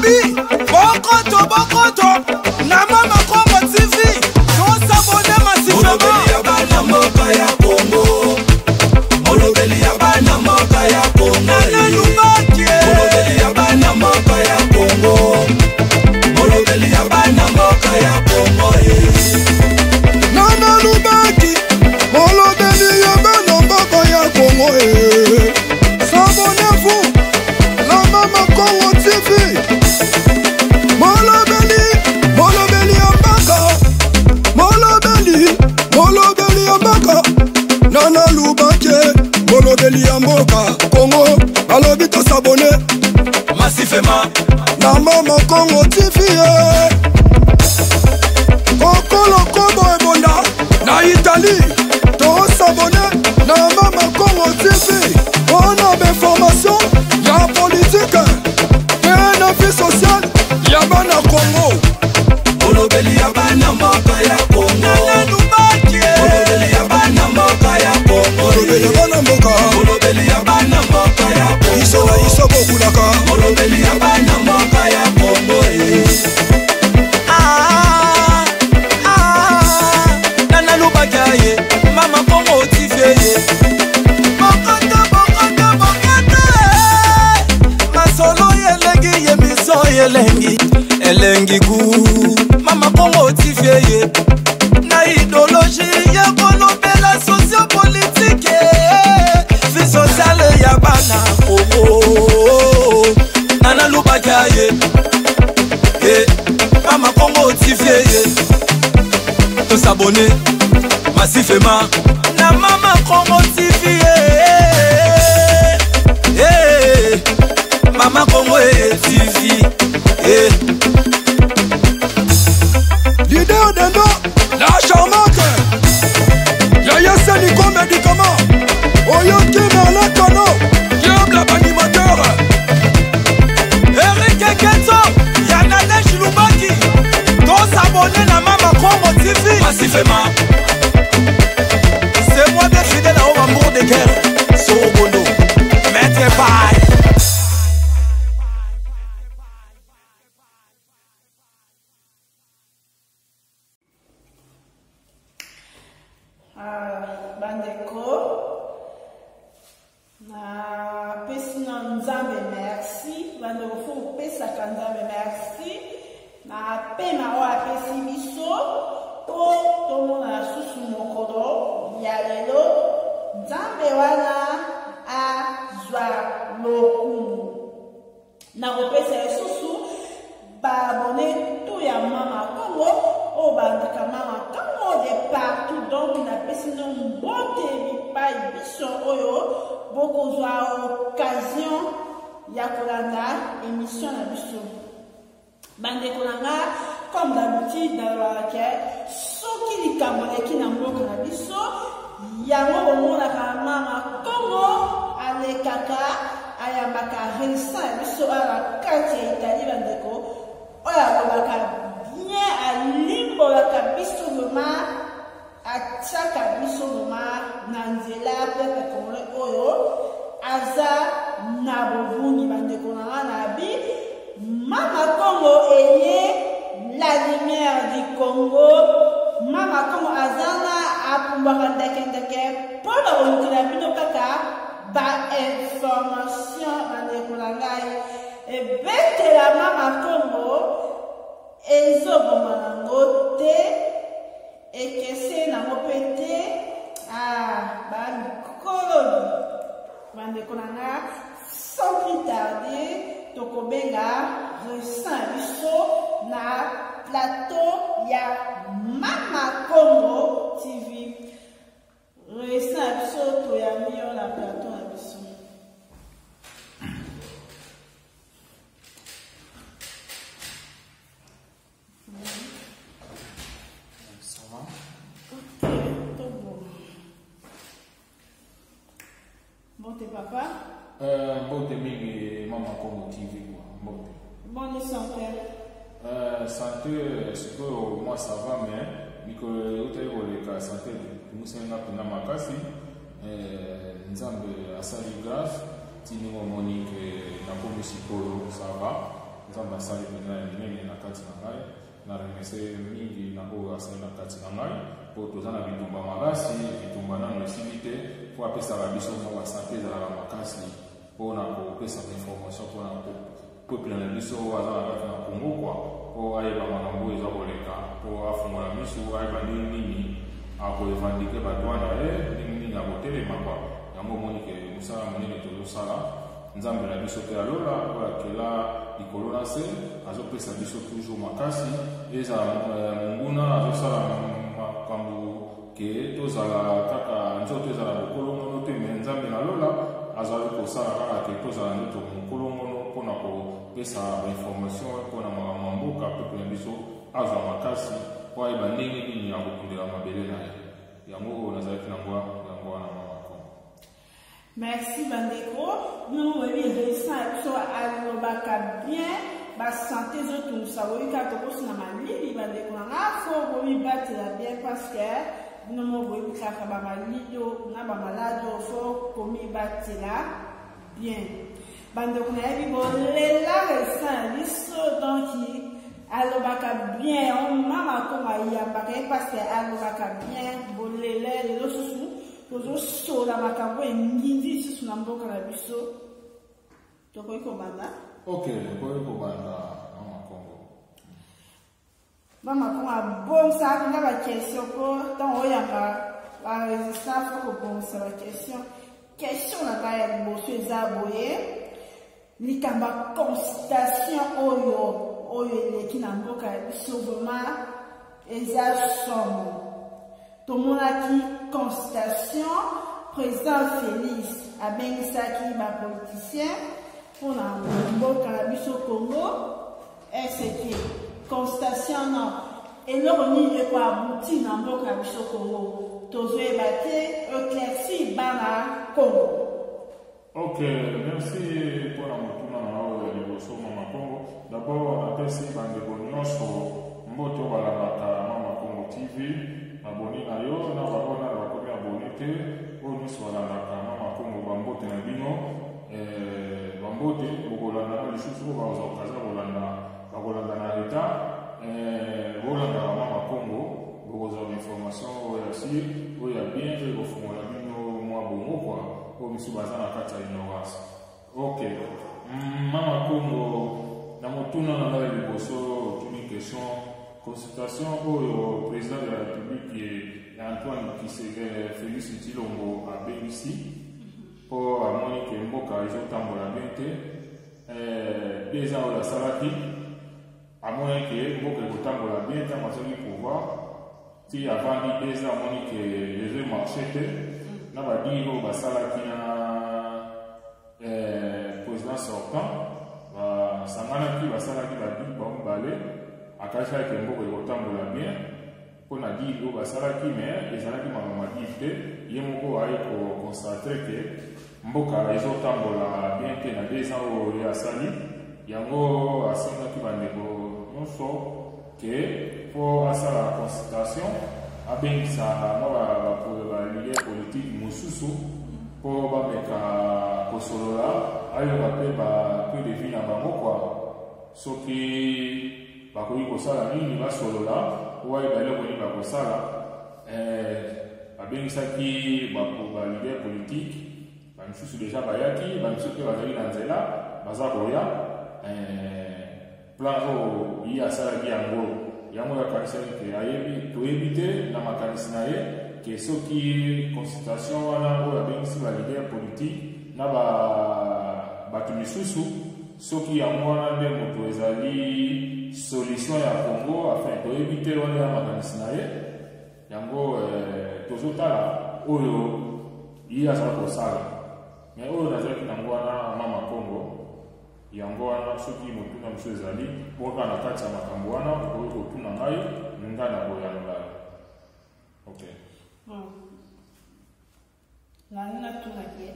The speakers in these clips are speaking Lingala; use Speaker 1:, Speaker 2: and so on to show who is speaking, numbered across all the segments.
Speaker 1: Nathalie, Bokoto, Bokoto, Nama Makongo TV, non s'abonner massivement.
Speaker 2: Olobeli Yabana Moka ya Congo, Olobeli Yabana Moka ya Congo,
Speaker 1: Nana Lubaki,
Speaker 2: Olobeli Yabana Moka ya Congo, Olobeli Yabana Moka ya Congo,
Speaker 1: Nana Lubaki, Olobeli Yabana Moka ya Congo. S'abonnez-vous, la Mama Congo TV. Molobeli, Molobeli Yabaka, Molobeli, Molobeli Yabaka, Nana Lubaki, Molobeli Yamboka, Congo, alobi to s'abonner.
Speaker 2: massivement.
Speaker 1: Na Mama Congo TV. Kokolo Kobo Ebonda, na Italie, to s'abonner. Na Mama Congo TV. On a des formations, y'a politique, y'a un vie sociale, y'a Bana Congo.
Speaker 2: Olobeli Yabana Moka ya Congo, Olobeli Yabana Moka ya Congo,
Speaker 1: Olobeli Yabana Moka,
Speaker 2: Olobeli Yabana Moka ya Congo,
Speaker 1: Iso na Iso Bokulaka,
Speaker 2: Olobeli Yabana Moka ya Congo. Nana Lubaki ye, Mama Congo TV ye.
Speaker 1: Bokoto, Bokoto, Bokoto.
Speaker 2: Masolo yelengi yemiso yelengi, elengi ku. Mama Congo TV ye. Na idéologie ya kolobela sociopolitique, vie sociale ya bana Congo. Nana Lubaki ye, Mama Congo TV ye. Tous abonnés massivement. Na Mama Congo TV ye. Mama Congo TV
Speaker 1: Leader Dendo, la charmante. Yaya Seniko médicament. Oyoki Merlekano, Diable animateur.
Speaker 2: Eric Kenzo, Yanade Lubaki. Tous abonnés na Mama Congo TV massivement. C'est moi des fidèles au amour de guerre. Sorobono, Maître Paille.
Speaker 3: Bandeko na pesi na Nzambe merci bandeko fo pesa ka Nzambe merci na pema o apesi biso po tomona susu mokolo ya lelo Nzambe wana azwa lokumu na kopesa susu babone to ya Mama Congo o bandaka Mama Congo de partout donc na pesi no mbote bipai biso oyo bokozwa occasion ya kolanda émission na biso bandeko nanga comme d'habitude nalobaka soki likambo eki na mboka na biso yango bomonaka Mama Congo alekaka ayambaka resa ya biso ala kati ya Italie bandeko oyo alobaka bien alimbolaka biso mama atiaka biso mama na nzela pepe congolais oyo aza na bovungi bandeko nanga na bi Mama Congo eye la lumière du Congo Mama Congo azana apumbaka ndekendeke mpo na kolukela bino kaka ba information bandeko na ngai ebetela Mama Congo ezoboma nango te ekese nango mpe te bamikolo bandeko na nga sans plus tarder tokobenga resin biso na plateau ya Mama Congo TV resin biso toyambi yo na plateau na biso. Bonne papa.
Speaker 4: Bonne mingi Mama Congo TV quoi.
Speaker 3: Bonne santé.
Speaker 4: Santé, c'est que moi ça va mais Miko la santé nous sommes là pour Namakasi. Nzambe asali grave. Tini Monique na Komisikolo ça va. nzambe asali mpenza ya minene na kati na ngai na remercie mingi na oyo asali na kati na ngai mpo toza na bitumba makasi bitumba nano esili te mpo apesaka biso mwa basante ezalaka makasi mpona kopesa information mpona peuple na biso oyo aza na kati na Congo kwa mpo ayeba makambo eza koleka mpo afungola miso ayeba ndenge nini akoevandike bato wana ye ndenge nini akotelema kwa yango omoni ke mosala monene tozosala nzambe na biso mpe alola oyo akela likolo na se azopesa biso toujours makasi ezala monguna azosala makambo ke tozala kaka nzoto ezala bokolongono te me nzambe nalola azali kosala kaka ke tozala nzoto mokolongono mpona kopesa bainformation mpona makambo ya mboka peuple na biso azwa makasi po ayeba ndenge nini akokundela mabele na ye yango oyo nazalaki nango yango wana mama Kongo.
Speaker 3: Merci bandeko. Nous réussissons à l'obaka bien. Ba santé zoto musawoyi ka tokosi na malili bandeko na fo boyi batela bien parce que nous mo boyi kaka ba malili na ba malade fo komi batela bien. Bandeko na yebi bolela resan liso donc alobaka bien on mama koma yambaka parce que alobaka bien bolela lelo susu tozosola makambo engindi susu na mboka na biso tokoki kobanda.
Speaker 4: Ok, tokoki kobanda mama Kongo.
Speaker 3: Mama Kongo abongisa nga bakestion mpo ntango oyamba barésistance fo kobongisa bakestion na ngai ya liboso eza boye likamba constatation oyo eleki na mboka ya biso vraimen eza somo tomonaki constatation président Félix abengisaki bapoliticien mpona mboka na biso Congo eseke constatation non eloko nini ekoabuti na mboka na biso Congo tozoyeba te éclairci bana Congo.
Speaker 4: Ok, merci mpona motuna na oyo ya liboso mama Kongo. D'abord napesi bandeko nyonso mbote oyo balandaka mama Kongo TV aboni na yo na babona bakomi aboni te oyo nyonso balandaka mama Kongo bambote na bino bambote bokolanda na lisusu oyo bakoza bakolanda na leta bolandaka mama Kongo bokozwa information oyo ya sir oyo ya bien oyo kofungola bino mwa bongo kwa oyo misu baza na kati ya ignorance. Ok, mama Kongo na motuna na ngai liboso otuni question consultation oyo président de la république Antoine Félix Tshilombo abengisi mpo amoni ke mboka ezotambola bien te 2 ans oyo asalaki amoni ke mboka ekotambola bien ntango azali pouvoir ti avandi 2 ans amoni ke ezomarche te na badiri oyo basalaki na président sortant basanganaki basalaki badiri bamibale akaisaki mboka ekotambola bien mpona diri oyo basalaki me ezalaki makambo adiri te ye moko aye kokonstate ke mboka ezotambola bien te na 2 ans oyo asali yango asengaki bandeko nyonso ke mpo asala consultation abengisa na balider politike mosusu mpo bameka kosolola ayoka mpe bape de vie na bango kwa soki bakoki kosala nini basolola po ayeba eloko nini bakosala babengisaki balider politike bamisusu deja bayaki bamisusu mpe bazali na nzela baza koya plan oyo ye asalaki yango yakanisaki ke toyebi te na makanisi na ye ke soki consultation wana oyo abengisi balider politike na bato misusu soki yango wana nde moto ezali solution ya Congo afin toyebi te wana ya makanisi na ye yango tozotala oyo ye azala kosala me oyo nazalaki nango wana mama Kongo yango wana soki motuna mosu ezali mpoka na kati ya makambo wana okoki kotuna ngai ngai na koyanola yo. Ok.
Speaker 3: Nani natunaki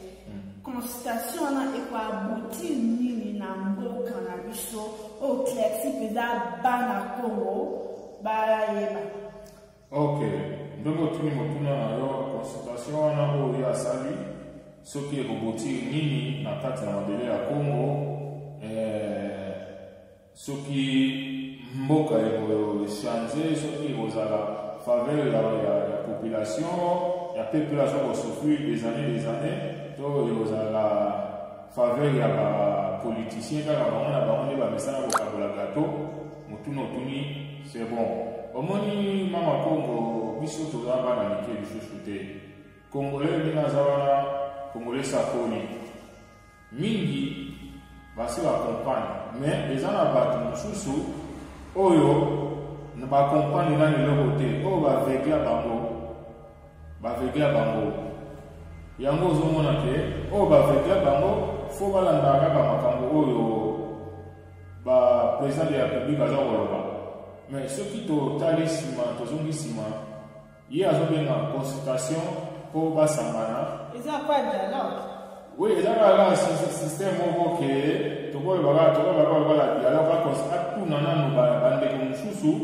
Speaker 3: constatation wana ekoabuti nini na mboka na biso oyo éclairci mpenza bana Congo bayeba.
Speaker 4: Ok, ndenge otuni motuna na yo consultation wana oyo ye asali soki ekobotiri nini na kati na mabele ya Congo ce qui mboka changer, ce qui vous a la faveur de la population, la population va souffrir des années, donc vous a la faveur de la politicien, car on a un message au gâteau, c'est bon. Au moins, Mama Congo, biso to zaba na nike bishusute. Congolais mina zawana, Congolais sakoni. Mingi basi ba comprendre, mais les gens na batu mususu oyo ne ba comprendre na le côté, o ba vegla bango. Ba vegla bango. Yango zomona ke o ba vegla bango, fo balanda ka ba makambo oyo ba président de la République azakoloba. Mais ce qui est sima, il y a une consultation pour Bassamana.
Speaker 3: Ils n'ont pas de dialogue.
Speaker 4: Oui, ils ont un système qui est tout le monde va dialogue comme ça. Tout le monde va comme chouchou.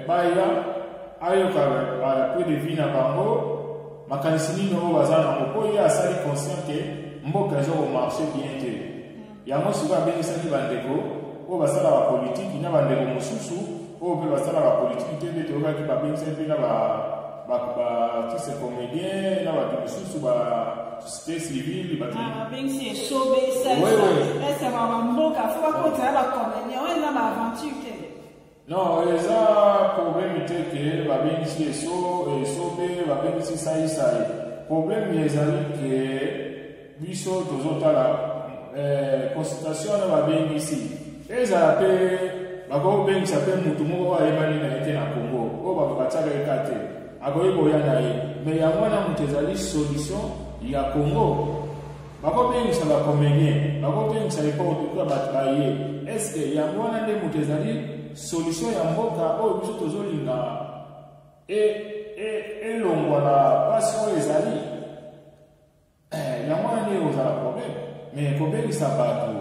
Speaker 4: Baya, ayoka, peu de vie na bango. Makanisini no bazana moko ya sali conscient que mboka zo au marché bien te. Ya mo suka bien sali bandeko. O basala la politique, il y a des mosusu, o peut basala la politique, il y a des gens qui va bien servir là, qui c'est comédien, là, des mosusu, société civile, il va
Speaker 3: bien c'est sauvé, ça, ça va mboka, faut pas qu'on travaille la comédien, on est dans l'aventure.
Speaker 4: Non, les a problème était que va bien c'est sauvé, va bien c'est ça. Problème les amis que biso tozota la consultation va bien ici. Eza pe bako bengi sape mutu moko wa yebani na ete na Congo o ba bataka ekate akoyebo ya na ye mais ya mwana mutezali solution ya Congo bako bengi sa ba comédien bako bengi sa report ko ba ye est-ce que ya mwana nde mutezali solution ya mboka o biso tozolinga longwa na paso ezali ya mwana nde ozala problème mais ko bengi sa bato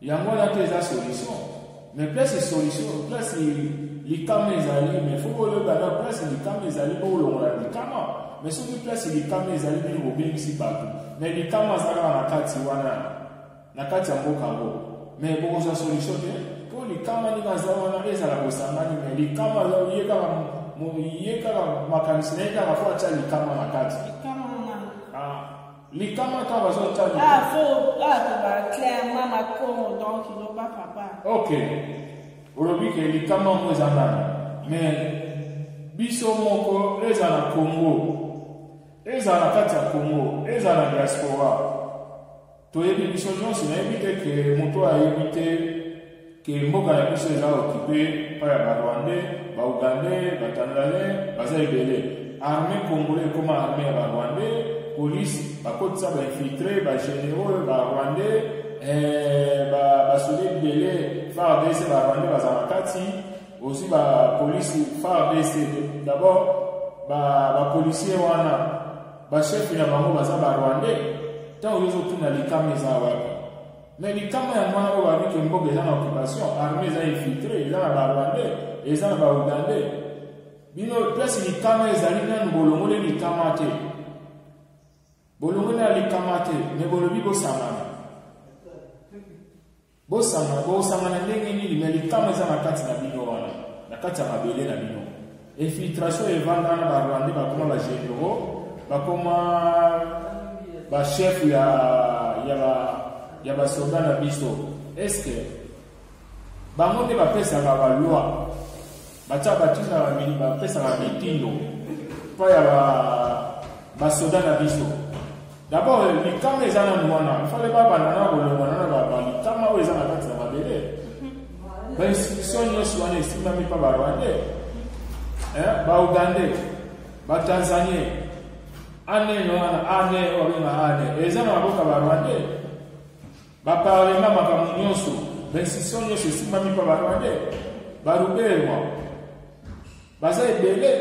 Speaker 4: yango na te eza solution mais place solution place likama ezali mais faut oloba na place likama ezali po olongola likama mais soki place likama ezali bino bobengisi bato mais likama azalaka na kati wana na kati ya mboka ngo mais bokozwa solution te po likama ndenge aza wana ezala kosangani mais likama yekaka makanisi na ye kaka fo atya likama na kati likama ka bazotali
Speaker 3: clairement Macron donc il n'a pas papa.
Speaker 4: Ok. Olobi ke likama mo ezana mais biso moko ezana Congo. Ezana kati ya Congo, ezana diaspora. Toyebi biso nyonso na ebite ke moto ayebite ke mboka na biso eza occupé par ya Rwandais, ba Ougandais, ba Tanzaniens, baza ebele. Armée congolaise comme armée ya Rwandais. Police, bakotisa ba infiltré, ba généraux, ba Rwandais, ba soldats belé, FARDC, ba Rwandais, ba Zamakati, aussi ba police FARDC. D'abord, ba policiers wana, ba chef ya bango baza ba Rwandais. Tant oyo tout na likama eza wapi. Mais likama ya mwana oyo babi ke mboka eza na occupation, armée eza infiltré, eza na ba Rwandais, eza na ba Ougandais. Bino place likama ezali nanu bolongole likama te. Bolongole likama te, mais bolobi bosangana. Bosangana ndenge nini, mais likama eza na kati na bino wana, na kati ya mabele na bino. Infiltration evanda na ba Rwandais bakoma ba généraux, bakoma ba chef ya ba soldat na biso. Est-ce que bango nde bapesaka ba loi, batia batinda bapesaka mitindo mpa ya ba soldat na biso. D'abord, likama eza na wana, il fallait pas banana bolongwana na likama oyo eza na kati na mabele. Ba institution nyonso wana esimami mpa ba Rwandais, ba Ougandais, ba Tanzaniens, ane obenga ane eza na maboka ba Rwandais. Ba parlement makambo nyonso, ba institution nyonso esimami mpa ba Rwandais, ba Ruberwa, baza ebele.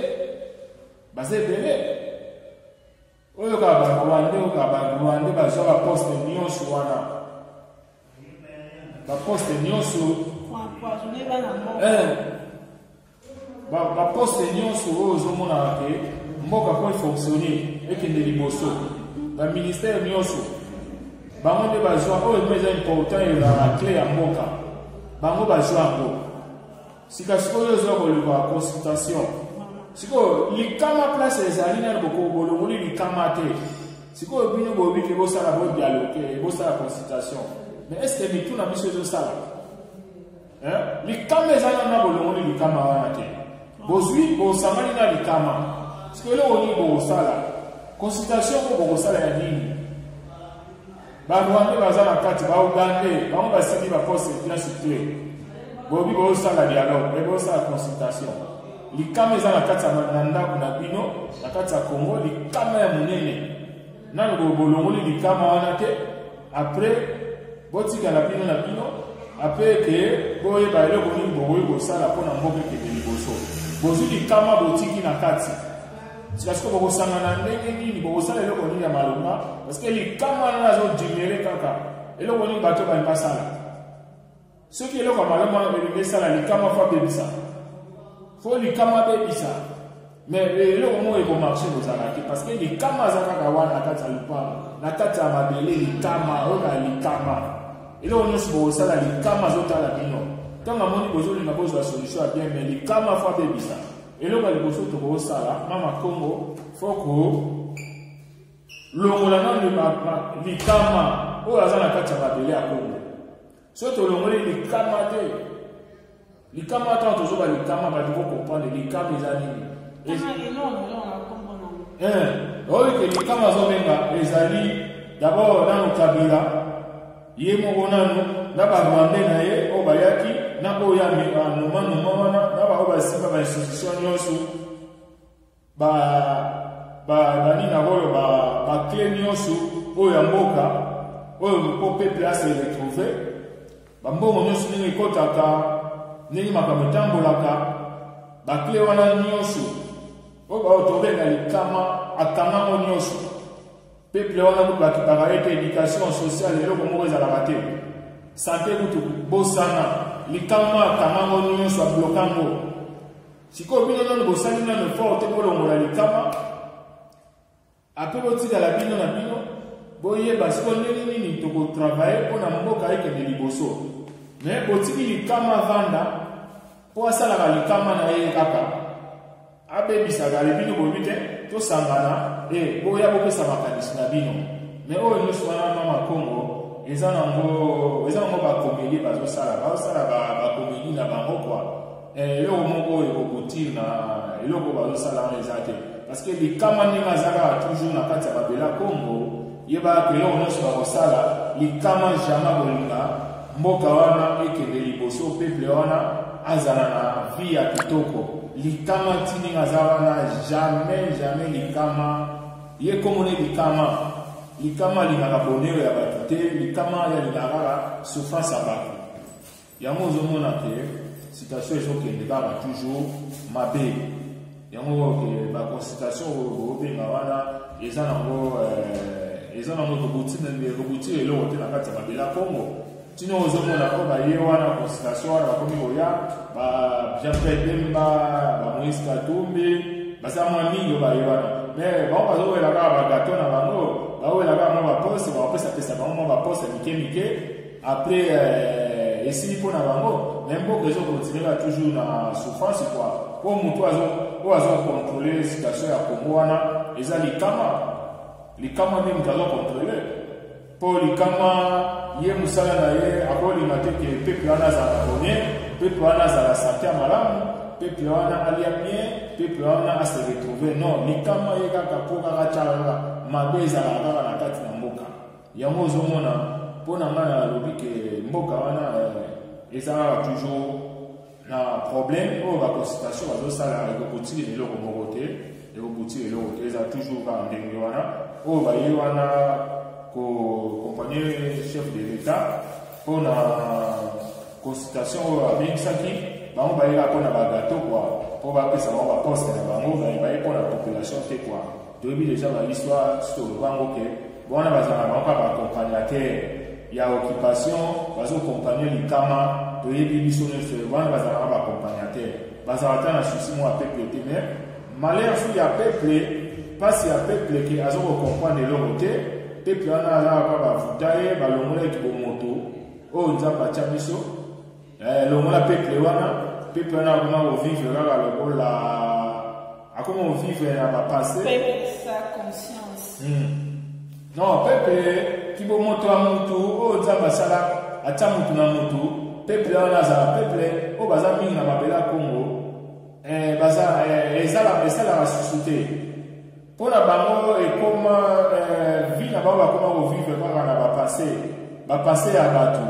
Speaker 4: Oyo ka ba Rwandais bazwa ba poste nyonso wana. Ba poste nyonso ba poste nyonso oyo ozomona ke mboka po fonctionner ekende liboso. Ba ministère nyonso bango nde bazwa oyo eza important ezala clé ya mboka bango bazwa yango sika sikoyo ozwa koluka consultation sikoyo likama place ezali nani bolongoli likama te sikoyo bino bobike bosala bodialogue bosala consultation mais est ce que mituna biso ezosala likama ezali na bolongoli likama wana te bozwi bosangani na likama sikoyo eloko nini bokosala consultation ko bokosala ya nini barwande baza na kati baugande bango basili baposte bien situé bobi bosala dialogue bosala consultation likama eza na kati ya ndako na bino na kati ya Congo likama ya monene nano bolongoli likama wana te après botikala bino na bino après ke boyeba eloko nini bokoki kosala mpona mboka ekende liboso bozwi likama botiki na kati sikasiko bokosangana ndenge nini bokosala eloko nini ya malonga parceke likama wana azodimere kaka eloko nini bato balingi basala soki eloko ya malonga elingi esala likama fo abebisa fo likama abebisa mais eloko moko ekomarche kozala te parceke likama aza kaka wana na kati ya lupango na kati ya mabele likama oyoka likama eloko nyonso bokosala likama azotala bino ntango amoni bozolinga bozwa solution ya bien mais likama fo abebisa eloko ya liboso tokosala mama Congo foko longola nano likama oyo aza na kati ya mabele ya Congo so tolongoli likama te likama ata tozoba likama bato kokomprendre likama eza nini oyo ke likama azobenga ezali d'abord nano Kabila ye moko nano na barwande na ye oyo bayaki na oyo ya nomanoma wana na baoyo basimba bainstitution nyonso banina oyo bakle nyonso oyo ya mboka oyo mpo peuple ase retrouve bambongo nyonso ndenge ekotaka ndenge makambo etambolaka bakle wana nyonso oyo baoyo tobenga likama akangango nyonso peuple wana kutu bakipaka ete éducation sociale eloko moko ezalaka te sante kutu bosana likama akangango nyonso ablokango sikoyo bino nano bosali nano fort te bolongola likama ape botikala bino na bino boyeba sikoyo ndenge nini tokotravaille mpona mboka ekende liboso mais botiki likama vanda mpo asalaka likama na ye kaka abebisaka lebino bobi te tosangana boya bopesa makanisi na bino mais oyo nyonso wana mama Congo eza nango bakomedi bazosala bakomedi na bango kwa eloko moko oyo ekokotire na eloko bazosala wana eza te parceke likama ndenge azalaka toujours na kati ya babela Congo yebaka eloko nyonso bakosala likama jamai kolinga mboka wana ekende liboso peuple wana azala na vie ya kitoko likama tini aza wana jamais likama ye komone likama alingaka bonheur ya bato te likama alingaka kaka souffrance ya bato yango ozomona ke situation ezokende kaka toujours mabe yango ke baconsultation obenga wana eza nango tobutire eloko te na kati ya mabela Congo tino ozomona ko baye wana consultation wana bakomi koya Jean-Pierre Bemba Moïse Katumbi baza mwa mingi baye wana mais bango bazowela kaka bagato na bango bawela kaka mwa baposte bapesapesa bango mwa baposte mike après esili mpo na bango mais mboka ezokontinue toujours na souffrance kua po motu oyo azokontrole situation ya Congo wana eza likama nde moto azokontrole mpo likama ye mosala na ye akolinga te ke peuple wana azala bonheur peuple wana azala sante ya malamu peuple wana alia bien peuple wana ase retrouve non likama ye kaka mpo kaka tyaka mabe ezalaka kaka na kati na mboka yango ozomona mpo na ngai nalobi ke mboka wana ezalaka toujours na problème oyo baconsultation bazosala ekokotile eloko moko te ekokotile eloko te eza toujours kaka ndenge wana oyo baye wana accompagner chef de l'État pour la consultation abengisaki bango bayeka mpona bagato kwa mpo bapesa bango baposte na bango baye mpona population te kwa toyebi deja bahistoire tolobango ke bona bazala bango kaka baaccompagnateur ya occupation bazoaccompagne likama toyebi biso nyonso wana bazalaka baaccompagnateur bazala ta na susi mo ya peuple te mais malheur fu ya peuple mpasi ya peuple ke azokokomprendre eloko te peuple wana azalaka bafuta ye balongola kibomoto oyo nzambe atya biso longola peuple wana akoma kovivre kaka lokola akoma kovivre na bapase non peuple kibomoto ya mutu oyo nzambe asala atya mutu na mutu peuple wana azala peuple oyo baza mingi na mabele ya Congo esalaka susu te mpo na bango ekoma vi na bango bakoma kovivre kaka na bapase ya bato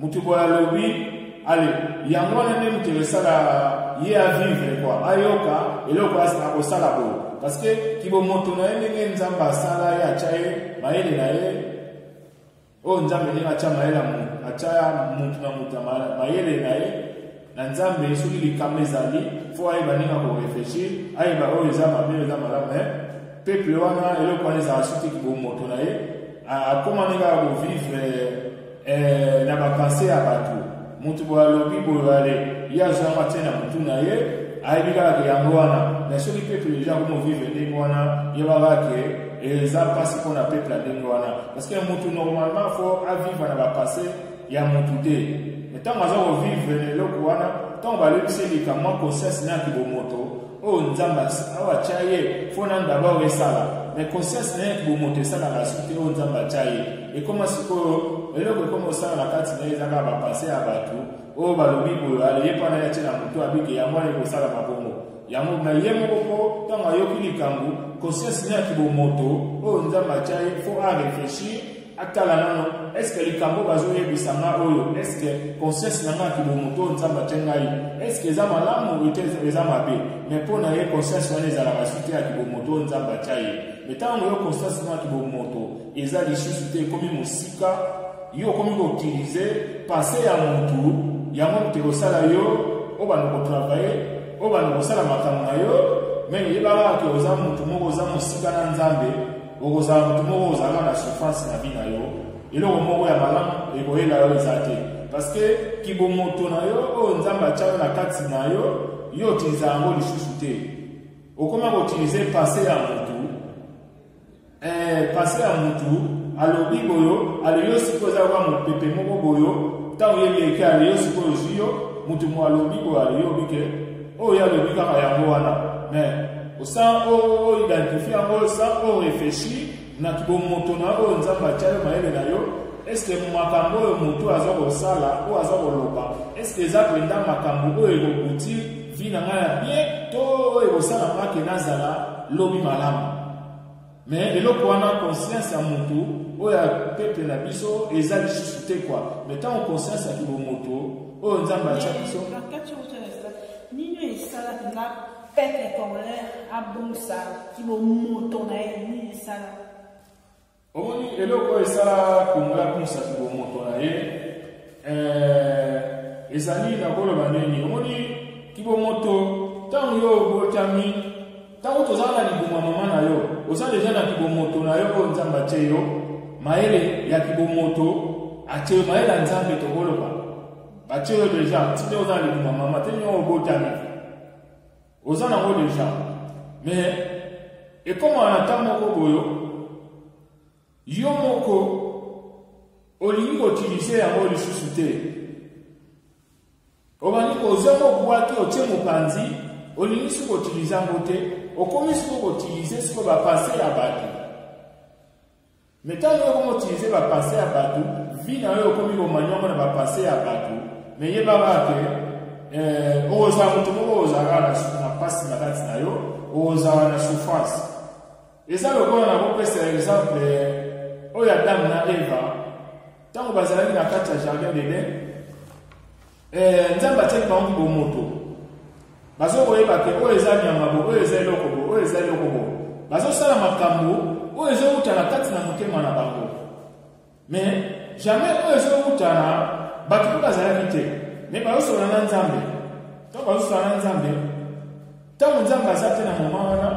Speaker 4: mutu boye alobi ale yango wana nde mutu esala ye avivre kwa ayoka eloko akosala boye parceke kibomoto na ye ndenge nzambe asala ye atya ye mayele na ye oyo nzambe ndenge atya mayele atya mutu na mutu mayele na ye na nzambe soki likambo ezali fo ayeba ndenge akoreflechir ayeba oyo eza mabe eza malamu peuple wana eloko wana ezala soki kibomoto na ye akoma ndenge akovivre na bapense ya bato mutu boye alobi boye ale ye azwanga te na mutu na ye ayebi kaka yango wana mais soki peuple eza komovivre ndenge wana yebaka ke eza mpasi mpo na peuple ya ndenge wana parceke mutu normalement fo avivre na bapense ya mutu te ntango aza kovivre eloko wana ntango balebisi likamwa conscience na kibomoto oyo nzambe awo atya ye fo na ndaba oyo esala mais conscience na ye kibomoto esalaka soki te oyo nzambe atya ye ekoma sikoyo eloko ekoma osala na kati na ye ezaka bapense ya bato oyo balobi boyo ale ye mpana ye atye na moto abike yango wana ekosala mabongo yango na ye moko mpo ntango ayoki likambo conscience na ya kibomoto oyo nzambe atya ye fo areflechir atala nano eske likambo bazoyebisanga oyo eske conscience nanga kibomoto nzambe atye ngai eske eza malamu eza mabe mais mpo na ye conscience wana ezalaka soki ya kibomoto nzambe atya ye mais ntango yo conscience nanga kibomoto eza lisusu te ekomi mosika yo okomi koutilize pense ya mutu yango moto ekosala yo oyo banda kotravaye oyo banda kosala makambo na yo mais yebaka ke oza mutu moko oza mosika na nzambe okozala mutu moko ozalaka na souffrance na vie na yo eloko moko ya malamu ekoyela yo eza te parceke kibomoto na yo oyo nzambe atya yo na kati na yo yo otiliza yango lisusu te okoma koutilize pense ya mutu pense ya mutu alobi boyo aleyo sikoyo eza kwa mopepe moko boyo ntango yeleke aleyo sikoyo ozwi yo mutu mo alobi boyo aleyo obike oyo alobi kaka yango wana mais osan oyo identifie yango osan oyo reflechir na kibomoto na oyo nzambe atya yo mayele na yo eske makambo oyo motu aza kosala oyo aza koloba eske eza mpenza makambo oyo ekokuti vi na ngai ya bien to oyo ekosala ngake nazala lobi malamu mais eloko wana conscience ya motu oyo ya peuple na biso eza lisusu te kwa mais ntango conscience ya kibomoto oyo nzambe atya biso
Speaker 3: nini esalaka nga peuple congolais abongisa kibomoto na ye nini esala
Speaker 4: omoni eloko oyo esala kongola abongisa kibomoto na ye ezali na koloba nini omoni kibomoto ntango yo obotami ntango tozala na libuma mama na yo oza deja na kibomoto na yo oyo nzambe atye yo mayele ya kibomoto atye yo mayele ya nzambe tokoloba batye yo deja tinde oza na libuma mama te nyo obotami oza nango deja mais ekoma na ntango moko boyo yo moko olingi koutilize yango lisusu te obandi kozwa mokubwaki otye mopanzi olingi soki koutilize yango te okomi soki koutilize soki bapense ya bato mais ntango okomi koutilize bapense ya bato vi na yo okomi komanywango na bapense ya bato mais yebaka ke okozala moto moko ozalaka na mpasi na kati na yo okozala na souffrance eza lokola na kopesa exemple oyo Adam na Eva ntango bazalaki na kati ya jardin d'Eden nzambe atyaki bango kibomoto bazokoyeba ke oyo eza nyama bo oyo eza eloko bo oyo eza eloko bo bazosala makambo oyo ezowuta na kati na motema na bango mais jamais oyo ezowuta na bato mpo bazalaki te mais bazosola na nzambe ntango bazosola na nzambe ntango nzambe aza te na moma wana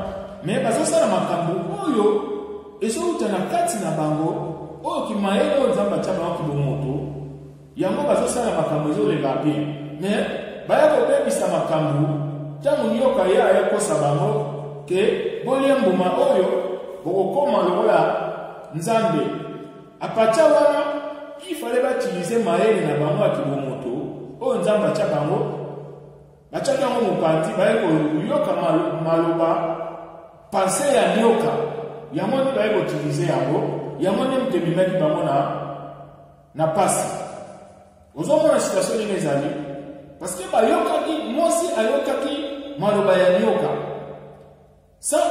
Speaker 4: mais bazosala makambo oyo ezowuta na kati na bango oyo kimayele oyo nzambe atya bango kibomoto yango bazosala makambo ezolega bien mais baya kobebisa makambo ntango nyoka ye ayekosa bango ke bolia mbuma oyo bokokoma lokola nzambe apatia wana il fallait utiliser maele na bango ya kibomoto oyo nzambe atia bango batiaki yango mopanzi baye koyoka maloba pense ya nyoka yango nde baye koutilize yango nde moto ememaki bango na pasi ozomona situation ndenge ezali parce que bayokaki mwasi ayokaki maloba ya nyoka sans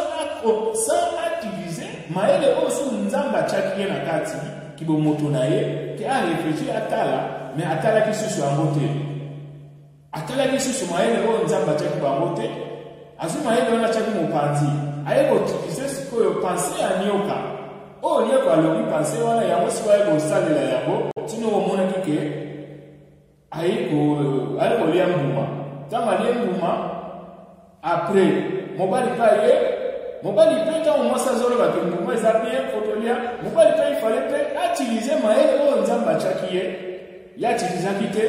Speaker 4: utiliser maele oyo so nzambe atiaki ye na kati kibomoto na ye ke areflechi atala me atalaki susu yango te atalaki susu maele oyo nzambe atiaki bango te azwi maele oyo atiaki mopanzi aye koutilize sikoyo pense ya nyoka oyo nyoka alobi pense wana yango siko aye kosalela yango tino omonaki ke aye kolia mbuma ntango alie mbuma apres mobali pa ye mobali pe ntango mwasi azoloba ke mbuma eza bien kotolia mobali pe ifale pe atilize maele oyo nzambe atiaki ye ye atilizaki te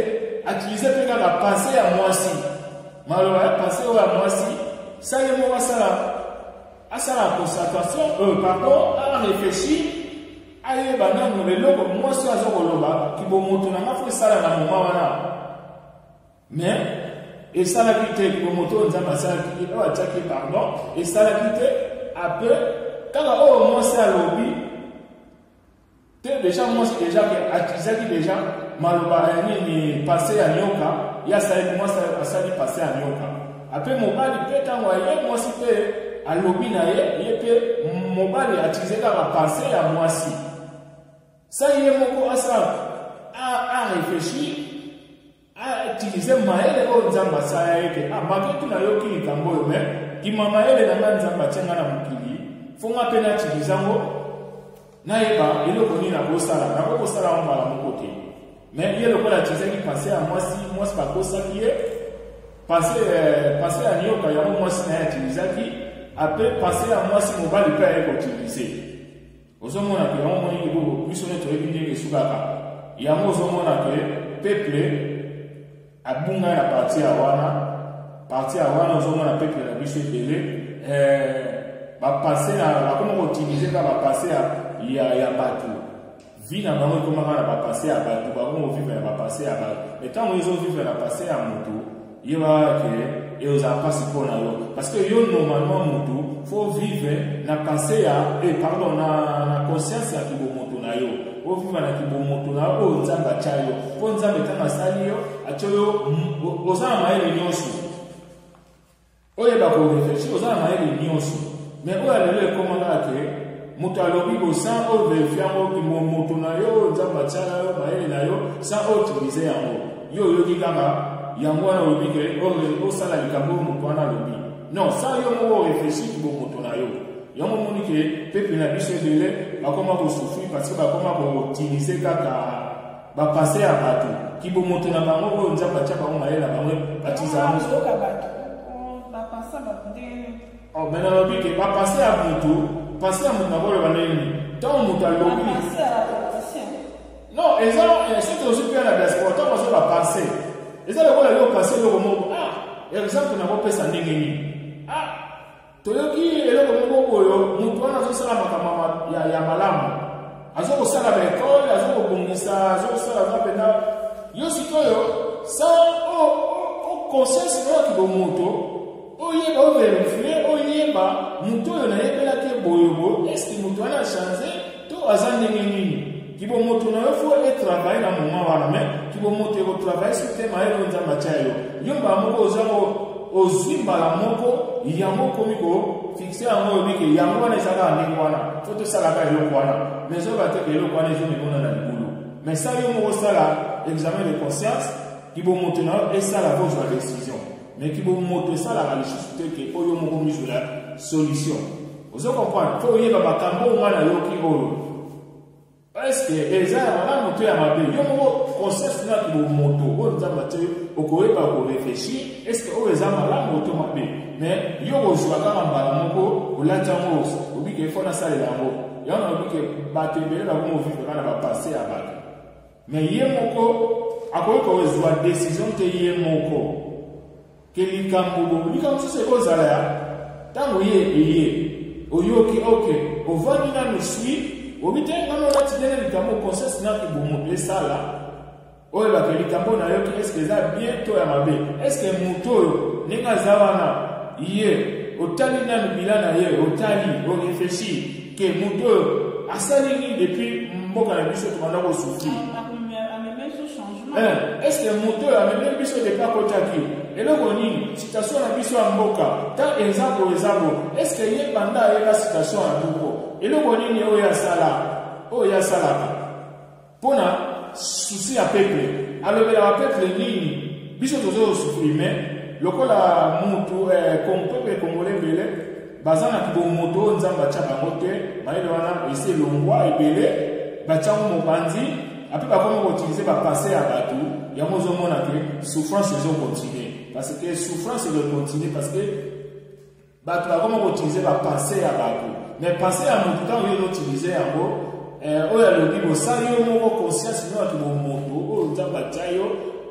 Speaker 4: atilize pe kaka pense ya mwasi maloba ya pense oyo ya mwasi sale moko asala concentration pardon areflechi ayeba nano eloko mwasi aza koloba kibomoto na ngafo esala na moma wana mais esalaki te kibomoto oyo nzambe asalaki oyo atiaki pardon esalaki te apres kaka oyo mwasi alobi te deja mwasi deja atizaki deja maloba ya nini pase ya nyoka ye asalaki mwasi asali pase ya nyoka apres mobali mpe ntango aye mwasi mpe alobi na ye mpe mobali atize kaka pase ya mwasi sa ye moko asala areflechi utilize maele oyo nzambe asala ye ke maketu nayoki likambo oyo me kima maele na nga nzambe atianga na mokili fonga mpe natilize yango nayeba eloko nini nakosala nakokosala yango mbala moko te me ye lokola atizaki pense ya mwasi bakosaki ye pense ya nioka yango mwasi na ye atilizaki apres pense ya mwasi mobali mpe aye koutilize ozomona ke yango moniki biso nde toyebi ndenge esukaka yango ozomona ke peuple abunga na parti ya wana ozomona peuple na biso ebele bapase bakoma koutilize ka bapase ya bato vi na bango ekomaka na bapase ya bato bakoma kovivre na bapase ya bato me ntango ezovivre na pase ya moto yebaka ke ezala mpasi mpo na yo parce que yo normalement moto faut vivre na pase ya pardon na conscience ya kibomoto na yo ovivre na kibomoto na yo oyo nzambe atya yo mpo nzambe ntango asali yo atya yo oza na mayele nyonso oyeba koreflechi oza na mayele nyonso me oyo alelo ekomaka ke moto alobi kosan oyo verifie yango kibomoto na yo oyo nzambe atya na yo mayele na yo sans utilize yango yo oyoki kaka yango wana olobi ke osala likambo oyo moto wana alobi non sa yo moko oreflechi kibomoto na yo yango omoni ke peuple na biso ebele bakoma kosufri parce que bakoma koutilize kaka bapase ya bato kibomoto na bango oyo nzambe atya bango mayele na bango batiza yango me nalobi ke bapase ya moto pase ya moto nakoloba nini ntango moto alobi non eza soki ozwi mpe na diaspora ntango azo bapase eza lokola yo pase eloko moko exemple nakopesa ndenge nini toyoki eloko moko oyo moto wana azosala makambo ya malamu azokosala baekole azokobongisa azokosala za mpena yo sikoyo sa conscience oyo kibomoto oyeba overifie oyeba moto oyo nayebelaki boyobo eske moto wana achange to aza ndenge nini kibomoto na yo fo etravaille na moma wana me kibomoto ekotravaille sur te mayele oyo nzambe atya yo yo mbala moko ozwi mbala moko yango okomi kofixe yango oyobi ke yango wana ezalaka ndenge wana fo tosalaka eloko wana mais ezoyoba te ke eloko wana ezomemona na libulu mais sa yo moko osala examen de conscience kibomoto na yo esala kozwa décision mais kibomoto esalaka lisusu te ke oyo moko mizwela solution ozokomprendre fo oyeba makambo oyo nga nayoki oyo eske eza ya malamu to ya mabe yo moko conscience na kibomoto oyo nzambe atya yo okoyeba koreflechi eske oyo eza malamu to mabe mais yo kozwa kaka mbala moko olati yango obike efo nasalela yango yango na obike bato ebele bakoma ovivre kaka na bapase ya bato mais ye moko akoki kozwa décision te ye moko ke likambo mosusu ekozala ya ntango ye eye oyoki ok ovandi nanu swi au vite, on a tiré les cambos, conscience n'a que bon mot, ça là. Oh, il va que les cambos n'a eu est-ce que ça bientôt à ma baie? Est-ce que Mouto, Nenga Zavana, hier, au Talina, le Milan ailleurs, au Tali, au réfléchi, que Mouto a salini depuis Mboka la biso, tu m'en as souffert. Est-ce que Mouto a même biso de pas Kotaki? Et le Ronini, citation à biso à Mboka, tant exemple, est-ce qu'il y a pendant la citation à Mboka? Et le Ronini, oh ya sala, pour na souci à peuple, alors la peuple nini, biso toujours souffrir, mais le col à Mouto, comme peuple congolais belé, basant à Kibo Moto, Nzamba Tchabamote, Maïdouana, et c'est le roi et belé, Bacham Mobandi. Après, comment utiliser va passer à Batou, il y a mon que souffrance ils ont continué. Parce que souffrance ils vont continuer parce que Batou, comment utiliser va passer à Batou. Mais passer à mon temps, ils ont utilisé en gros, il y a le niveau, ça y est, mon conscience, nous avons mon moto, il y a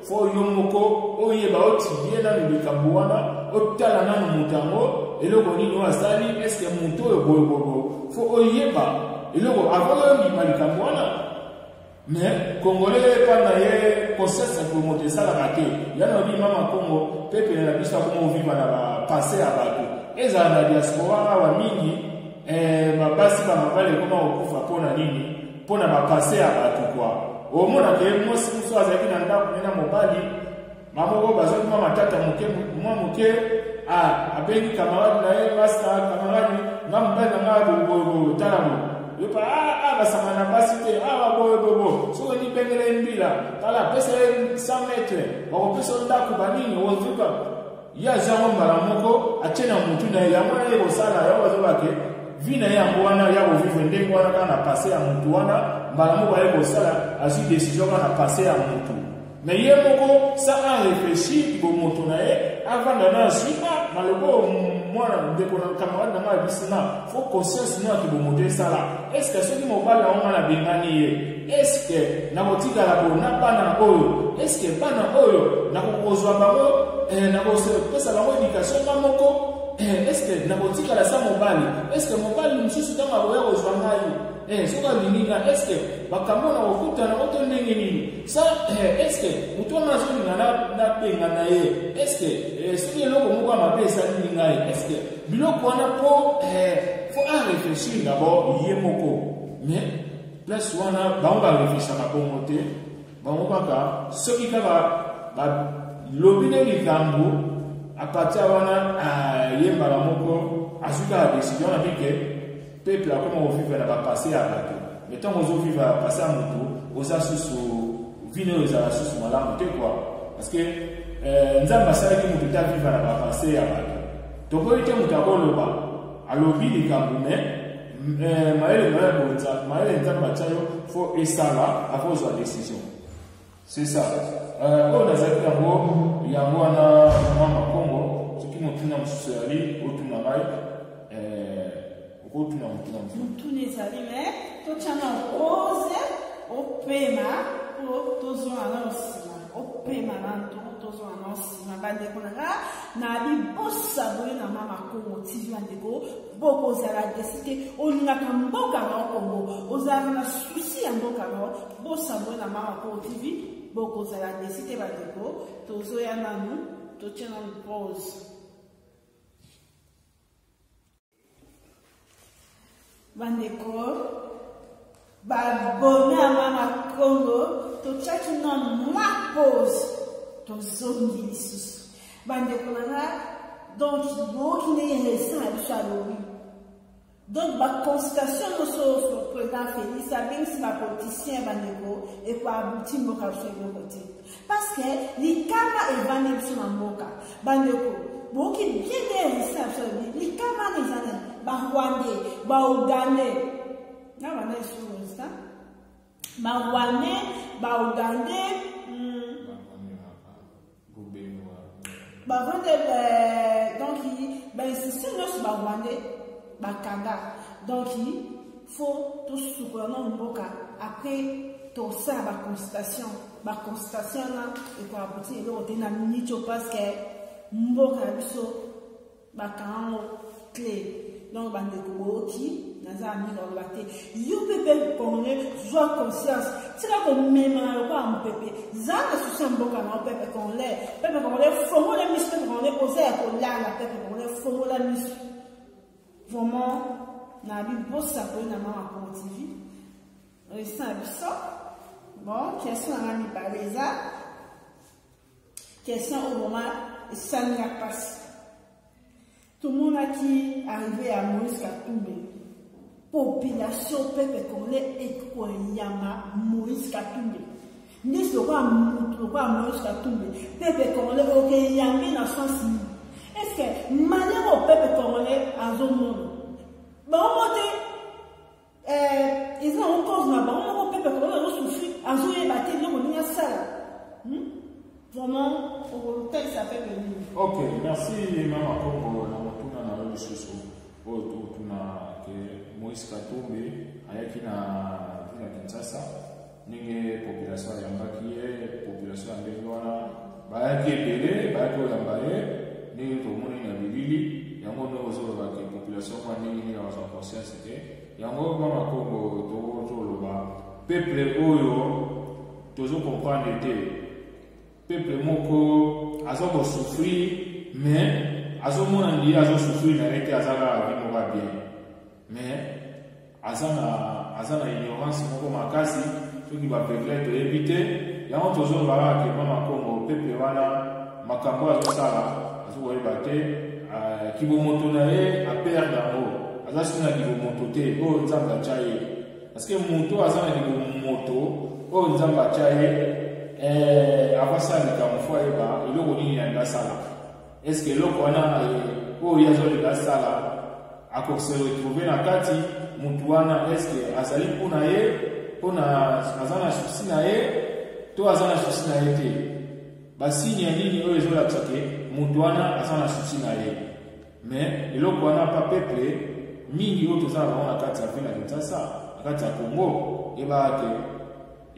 Speaker 4: faut yomoko, oh yé ba otibie na le Kabouana, otala na mutango, et le boni no asali, est-ce que muto e bobo, faut oyeba, et le avant le Kabouana. Mais Congolais pas naie conscience pour monter ça la raté. Il y a un maman Congo, peuple na biso comment vivre na passer à Bato. Et ça na diaspora wa mingi ma basi ba mabale comment okufa pona nini pona ba passer à Bato quoi. Au mona ke moi si so azaki na ndako na mobali mamoko bazo mama tata moke moi moke abengi camarade na ye basta camarade ngambana ngabo talamu. Je pas basama na basi te bobo so ni bengele mbila tala pesa 100 mètres ba ko pesa ndako banini wozuka ya zango mbala moko achena mutu na ya mwana ye bosala ya wazoba ke vina ya mwana ya bo vivre ndenge wana kana passer ya mutu wana mbala moko ye bosala azu décision kana passer ya mutu mais ye moko ça a réfléchi bo mutu na ye avant de suite maloko mwana ndeko na camarade na ma bisina faut conscience nous ki bo mutu ça là est-ce que ceux qui m'ont parlé on a bengani est-ce que na botika la bo na bana oyo est-ce que bana oyo na kokozwa bango na ko se pesa bango éducation na moko est-ce que na botika la sa mobali est-ce que mobali msusu kama boya kozwa ngayo soka linga est-ce que bakambo na okuta na oto ndenge nini ça est-ce que mutu na so na penga na ye est-ce que soki eloko moko ma pesa linga est-ce que biloko wana po faut réfléchir d'abord yemoko mais place wana bango réfléchir na bongo te bango kaka soki kaka ba lobine likambo à partir wana yemba la moko azuka la décision na bike peuple a comment vivre na passer à Bato mais tant qu'on vivre à passer à moto aux asus vino aux asus malamu te quoi parce que nzamba sala ki mutu ta vivre na passer à Bato to ko ite mutakoloba alobi likambo mais maele nzamba chayo faut esala avant la décision c'est ça on a zaki yango wana mama Congo ce qui mutuna msusali otuna mai
Speaker 3: mutu nezali me totyana rose opema po tozonga na nsima opema na tozonga na nsima bandeko nanga na bibosa boye na mama Congo TV bandeko bokozala desite olingaka mboka na Congo ozalaka na susi ya mboka na bosa boye na mama Congo TV bokozala desite bandeko tozoya nanu totyana rose bandeko babone ya mama Congo totyaki na mwa pose tozongi lisusu bandeko nanga donc boki ndenge resa na biso alobi donc baconsultation nyonso président Félix abengisi bapoliticien bandeko ekoabuti mboka biso eloko te parce que likama evandi biso na mboka bandeko boki bien ndenge resa na biso alobi likama na ezana Rwandais, Ougandais, na wana est ça? Rwandais, Ougandais, donc c'est nous Rwandais, Kanda. Donc il faut tout soutenir mboka après tout ça consultation là et pour aboutir le na minute parce que mboka biso bakango clé. Donc, bandeko boki, naza ami dans la tête. Yo bébé congolais, joie conscience. C'est là qu'on met dans pas en pépé. Zana sous un bon canal pépé congolais. Pépé congolais, faut la mise pépé congolais, oser à coller la pépé congolais, faut la mise. Vraiment, na bi bossa ko na mama Congo TV. Restant biso. Bon, question à mi parler ça. Question au moment ça n'y a pas. Tout le monde qui est arrivé à Moïse Katumbi. Population peuple congolais et quoi yama Moïse Katumbi. Ni ce quoi Moïse Katumbi. Peuple congolais ok yambi dans sens. Est-ce que malheur au peuple congolais à zone monde. Bon monte ils ont encore na bon au peuple congolais ont souffert à zone battre non on y a ça. Vraiment au tel ça fait venir.
Speaker 4: OK, merci maman pour la tuna ke Moïse Katumbi ayaki na Kinshasa ninge population ya mbaki population ya ndenge wana bayaki ebele bayaki oyamba ye ndenge tomoni na bilili yango nde ozoloba ke population kwa ndenge nini bazwa conscience te yango mama Kongo tozoloba peuple oyo tozokomprendre te peuple moko aza kosouffrir mais azomona ndi azosouffrir na ye te azala vie moko bien mais aza na ignorance moko makasi soki baveugle toyebi te yango tozolobaka ke mama Kongo peuple wana makambo azosala azokoyeba te kibomoto na ye aperde yango aza soki na kibomoto te oyo nzambe atya ye parce que moto aza na kibomoto oyo nzambe atya ye avasalika mofo ayeba eloko nini yango asala est-ce que eloko wana oyo azolinga asala akose retrouve na kati mutu wana est-ce que azali mpona ye mpona aza na susi na ye to aza na susi na ye te basini ya nini oyo ezolakisa ke mutu wana aza na susi na ye mais eloko wana pa peuple mingi oyo toza na bango na kati ya ville ya Kinshasa na kati ya Congo yebaka ke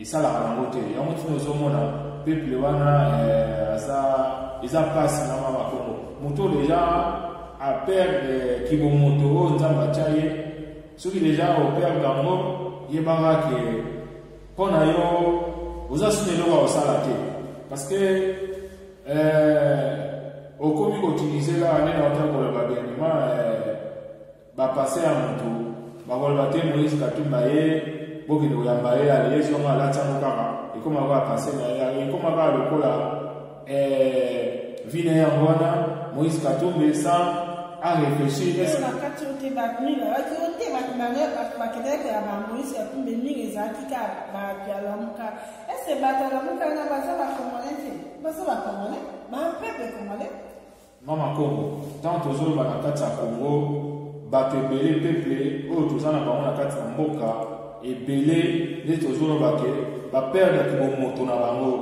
Speaker 4: esalaka nango te yango tina ozomona peuple wana eza pasi na mama Kongo moto deja aperdre kibomoto oyo nzambe atya ye soki deja operdre yango yebaka ke mpo na yo oza suna eloko akosala te parce que okomi koutilize kaka nde na ota koloba bienima bapase ya motu bakoloba te Moïse Katumbi ye bokende koyamba ye ale ye zongo alati yango kaka ekomaka apase na ye ekomaka lokola vine yango wana Moïse Katumbi sans à réfléchir.
Speaker 3: Est-ce que la carte est battue là? Tu as été battue parce que la Moïse Katumbi ni ezaki ka ba la muka. Est-ce que ba la muka na ba za congolais? Ba za congolais? Ba peuple congolais?
Speaker 4: Mama Kongo, tant toujours ba na kati ya Congo, ba pebele peuple o tozana ba na kati ya mboka ebele nde toujours ba ke ba perdre kibomoto na bango.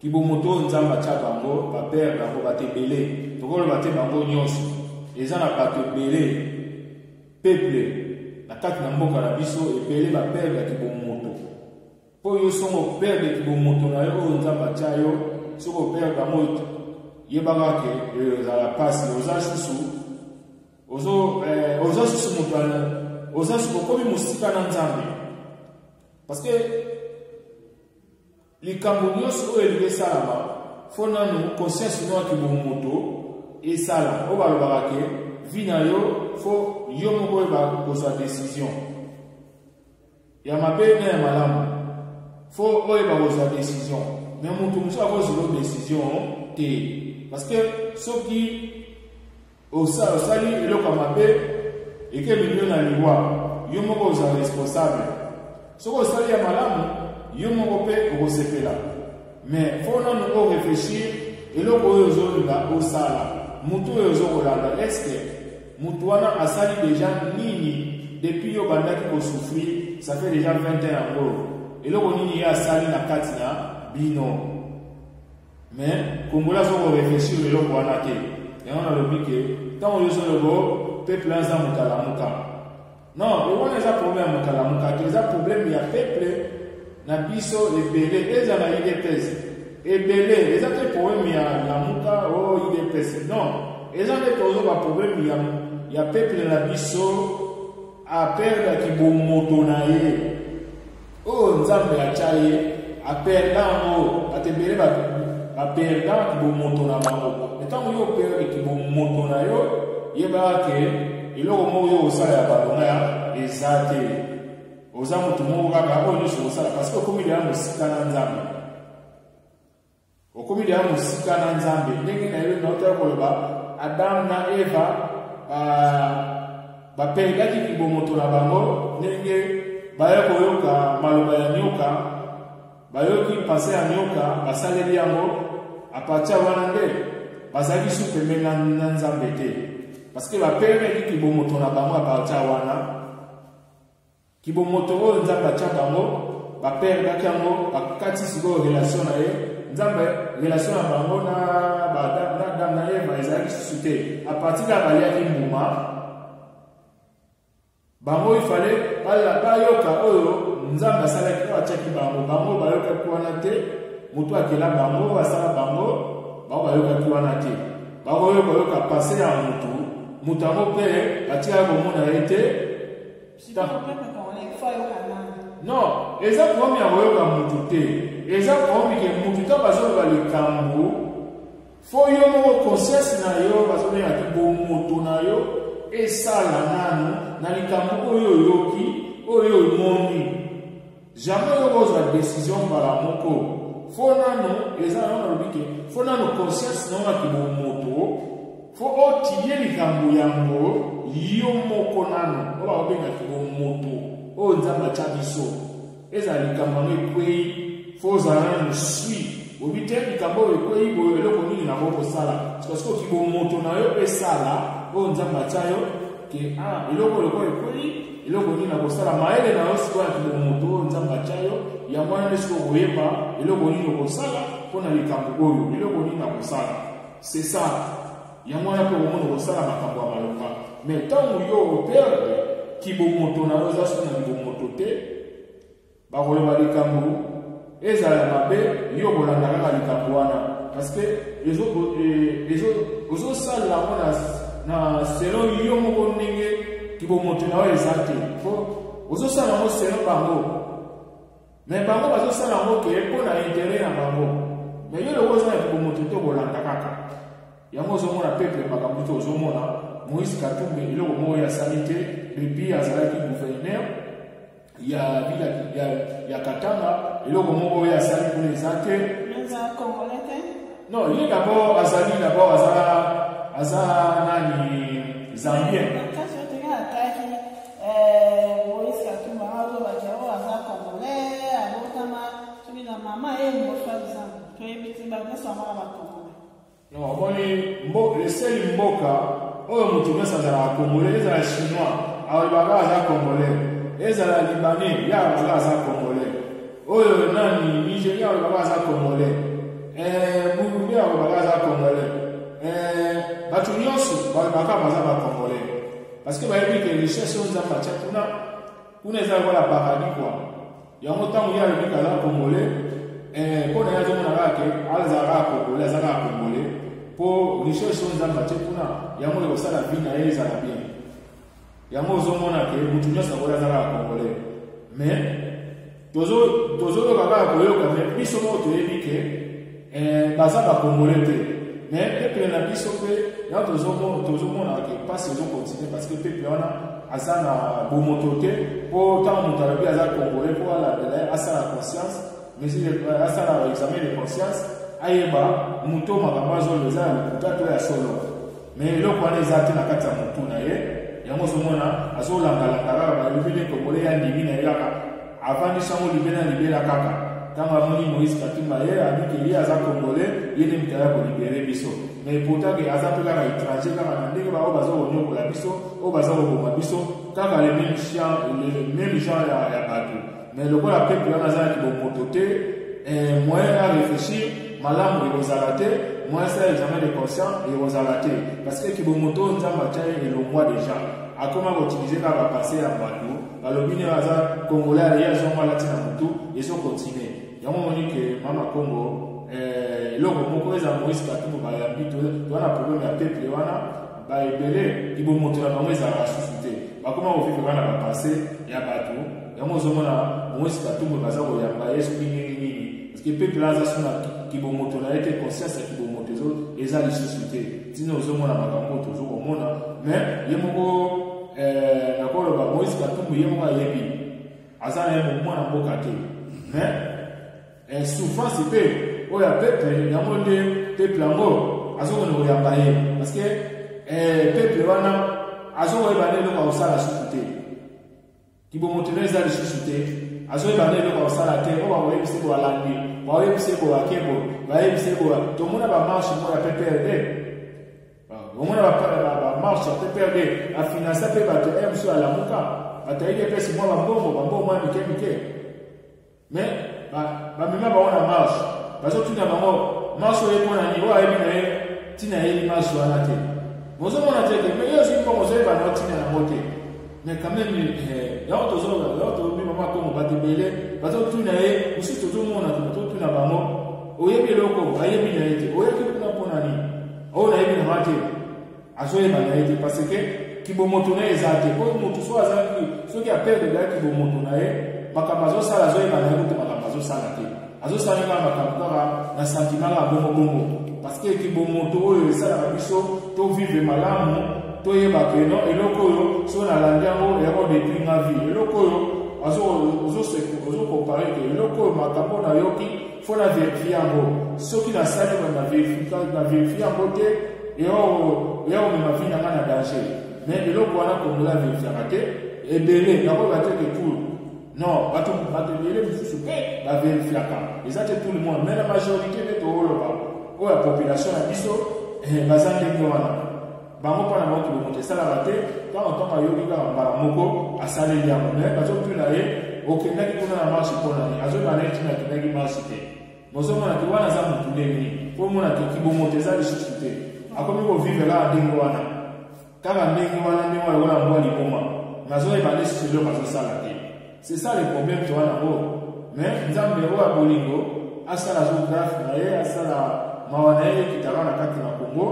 Speaker 4: Kibomoto nzamba tya bango ba perdre bango ba tebele. Tokolo ba te bango nyonso. Eza na bato ebele peuple na kati na mboka na biso ebele baperdre kibomoto mpo yo songo operdre kibomoto na yo oyo nzambe atya yo soki operdre yango yebaka ke ezala pasi oza susu oza susu moto oza susu okomi mosika na nzambe parce que likambo nyonso oyo elingi esalama fo nanu conscience no ya kibomoto esala o balobaka ke vi na yo fo yo moko oyeba kozwa décision ya mabe na ya malamu fo oyeba kozwa décision mais moto mosusu akozwa décision te parce que soki osali eloko ya mabe ekemi yo na liwa yo moko ozwa responsable soki osali ya malamu yo moko mpe okosepela mais fo nanu orefléchir eloko oyo ozolinga osala mutu oyo ozokolanda eske mutu wana asali déjà nini depuis yo bandaki kosouffrir ça fait déjà 20 ans yango eloko nini ye asali na kati na bino mais kongola azokorefléchir eloko wana te yango nalobi ke ntango yo ozolobo peuple aza mokalamuka non ewana eza problème ya mokalamuka te eza problème ya peuple na biso ebele eza na idps ebele eza te problème ya lamuka o idps non eza nde tozoba problème ya peuple na biso aperdaki bomoto na ye oyo nzambe atya ye aperdango batembele baperdaki bomoto na bango ntango yo operdaki bomoto na yo yebaka ke eloko moko yo osala ya balonga ya eza te oza motu moko kaka oyo nyonso osala parceke okomi deya mosika na nzambe okomi deya mosika na nzambe ndenge na yo naotala koloba Adam na Eva baperdaki kibomoto na bango ndenge baya koyoka maloba ya nyoka bayoki pase ya nyoka basaleli yango apatia wana nde bazalaki su pembeni na nzambe te parceke baperdaki kibomoto na bango apatia wana kibomoto oyo nzambe atya bango baperdaki yango bakati sikoyo relation na ye nzambe relation na bango na Adam na Eva ezalaki susu te apartir ya baliaki mbuma bango ifale bayoka oyo nzambe asalaki oyo atyaki bango bayokaki wana te moto akela bango asala bango bayokaki wana te bayoka pase ya moto yango mpe batikaka komona ye te non eza problème ya koyoka motu te eza problème ke motu ta bazoloba likambo fo yo moko conscience na yo bazolobaki bomoto na yo esala nanu na likambo oyo oyoki oyo omoni jamais oyo kozwa décision mbala moko fo nanu eza nano nalobi ke fo nanu conscience na ongaki bomoto fo otiye likambo yango yo moko nanu oyo bakobengaki bomoto oyo nzambe atya biso ezala likambo yango ekwei fo ozala nanu sui obi te likambo oyo ekwei boyo eloko nini na bokosala sikoyo kibomoto na yo esala oyo nzambe atya yo ke eloko eloko ekwei eloko nini na kosala mayele na yo sikoyo ya kibomoto oyo nzambe atya yo yango wana nde sikoyo koyeba eloko nini okosala mpo na likambo oyo eloko nini na kosala c'est ça yango wana mpe komona kosala makambo ya maloba mais ntango yo operde kibomoto na yo eza soki na kibomoto te bakoloba likambo ezala mabe yo kolanda kaka likambo wana parceke ozosalela yango na selon yo moko ndenge kibomoto na yo eza te ozosala yango selon bango mais bango bazosala yango ke mpo na intere na bango mais yo loko oza na kibomoto te kolanda kaka yango ozomona peuple makambo te ozomona Moïse Katumbi eloko moko asali te depuis azalaki gouverneur ya ville ya Katanga eloko moko oyo asali kuna eza te non ye d'abord azali d'abord aza nani zambien
Speaker 3: Moïse Katumbi azobaki oyo aza congolais abotama soki na mama ye mboso azambe toyebi ti banyoso amona bacongolais
Speaker 4: non omoni eseli mboka oyo moto nyonso azalaka congolais ezala chinois alobaka aza congolais ezala libanais ye alobaka aza congolais oyo nani nigeria alobaka aza congolais burundi alobaka aza congolais bato nyonso balobaka baza bacongolais parceke bayebi ke richesse oyo nzambe atya kuna eza lokola paradis kua yango ntango ye alobika aza congolais mpo na ye azomona kaka ke azalaka congolais azalaka congolais mpo richesse oyo nzambe atye kuna yango ekosala vi na ye ezala bien yango ozomona ke motu nyonso akoli azalaka congolais mais tozoyoka kaka koyoka mais biso moko toyebi ke baza bacongolais te mais peuple na biso mpe yango tozomona ke mpasi ezokontinue parce que peuple wana aza na bomoto te mpo ntango moto alobi aza congolais mpo alandela ye asala conscience asala examen de conscience ayeba moto makambo azolo eza ya lokuta to ya solo mais eloko wana eza te na kati ya motu na ye yango ozomona azolangalanga kaka balobi nde congolais ya ndimi na ye kaka avandisango libela libela kaka ntango amoni Moïse Katumbi ye abiki ye aza congolais ye nde moto aya kolibere biso mais pourtant ke aza mpe kaka étranger kaka na ndenge baoyo baza konyokola biso oyo baza koboma biso kaka le même genre ya bato mais lokola peuple wana aza na kibomoto te moyen ya réfléchir malamu ekozala te moyen sala examen de conscience ekozala te parce que kibomoto oyo nzambe atya ye elongwa déjà akoma koutilize kaka bapase ya bato balobi ne aza congolais aye azongo alati na motu ezokontinue yango moni ke mama Congo eloko moko eza Moïse Katumbi bayambi toza na problème ya peuple wana baebele kibomoto na bango ezalaka susu te bakoma ko vivre na passé ya bato yango ozomona mwesi katumbu baza koyamba yesu nini parce que peuple aza suna kibomoto na ete conscience ya kibomoto eza lisusu te tina ozomona makambo tozokomona mais ye moko nakoloba moïse katumbu ye moko ayebi aza na ye mwana mboka te mais souffrance mpe oyo ya peuple yango nde peuple yango azokona koyamba ye parce que peuple wana azokoyeba nde eloko akosala susu te kibomoto na eza lisusu te azoyeba nde eloko akosala te oyo bakoyebisa eko balandi bakoyebisa eko bakebo bayebisa eko tomona bamarshe moko ya PPRD omona bamarshe ya PPRD afinansa mpe bato mosu alamuka bato ayiki epesi mwa bambongo mwa mike mais bamema bango na marshe bazotuna bango marshe oyo mpona nini oyo ayebi na ye ntina yebi marshe wana te mozomona te te mais yo ozwi mpo mozoyeba na otina yango te mais quand même yango tozolobi mama kongo bato ebele bazotuna ye mosusu tozomona totuna bango oyebi eloko ayebi na ye te oyebi kuna mpona nini oyo nayebi na ma te azoyeba na ye te parce que kibomoto na ye eza te po motu so azalaki soki aperde daya kibomoto na ye makambo azosala azoyeba na ye kote makambo azosala te azosala kaka makambo kaka na sentiment kaka bongo parce que kibomoto oyo esalaka biso tovivre malamu toyeba ke no eloko oyo so nalandi yango ekodetruire nga vie eloko oyo ozokompare ke eloko oyo makambo nayoki fo na verifie yango soki nasali na verifie yango te eomema vie nanga na danger mais eloko wana kongola verifiaka te ebele nakoyeba te ke tout non bato ebele mosusu mpe baverifiaka eza te tout le monde mais na majorité nde tooloba oyo ya population na biso baza ndenge wana bango mpona bango kibomoto esalaka te ntango ayoki kaka mbala moko asaleli yango me bazotuna ye okendaki kuna na marche mpona nini azoyeba na ye ntina akendaki marche te mozomona te wana aza motu ndenge mpo mona te kibomoto eza lisusu te akomi kovivre kaka ndenge wana kaka ndenge wana ndenge wana lokola mbwa liboma nazoyeba nde susu eloko azosala te c'est ça le problème to wana ngo mais nzambe oyo ya bolingo asala zografe na ye asala mawa na ye ekitaka na kati na kongo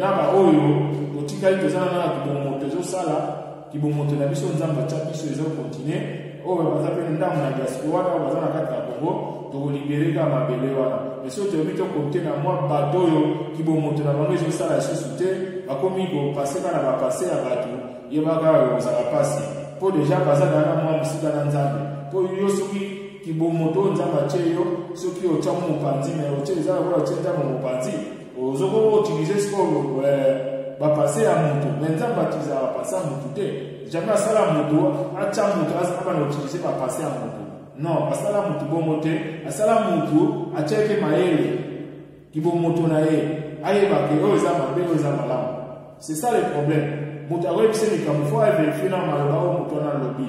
Speaker 4: na baoyo totikali tozala naka kibomoto ezosala kibomoto na biso nzambe atya biso ezokontinue oyo baza mpe ndambo na diaspora wana oyo baza na kati na kongo tokolibere kaka mabele wana mais soki toyebi tokonte na mwa bato oyo kibomoto na bango ezosala lisusu te bakomi kopase kaka na bapase ya bato yebaka kozala pasi mpo deja baza na mwa mosika na nzambe mpo yo soki kibomoto oyo nzambe atye yo soki otya mo mopanzi me otye eza lokola otye nzambe mopanzi ozoko utilize sikoyo bapase ya moto me nzambe atiliza bapase ya moto te jamais asala moto atya moto azakaba na utilize bapase ya moto non asala moto bongo te asala moto atyeke mayele kibomoto na ye ayebake oyo eza mabe oyo eza malamu c'est ça le problème moto akoyebisa likambo fo averifie na maloba oyo moto wana alobi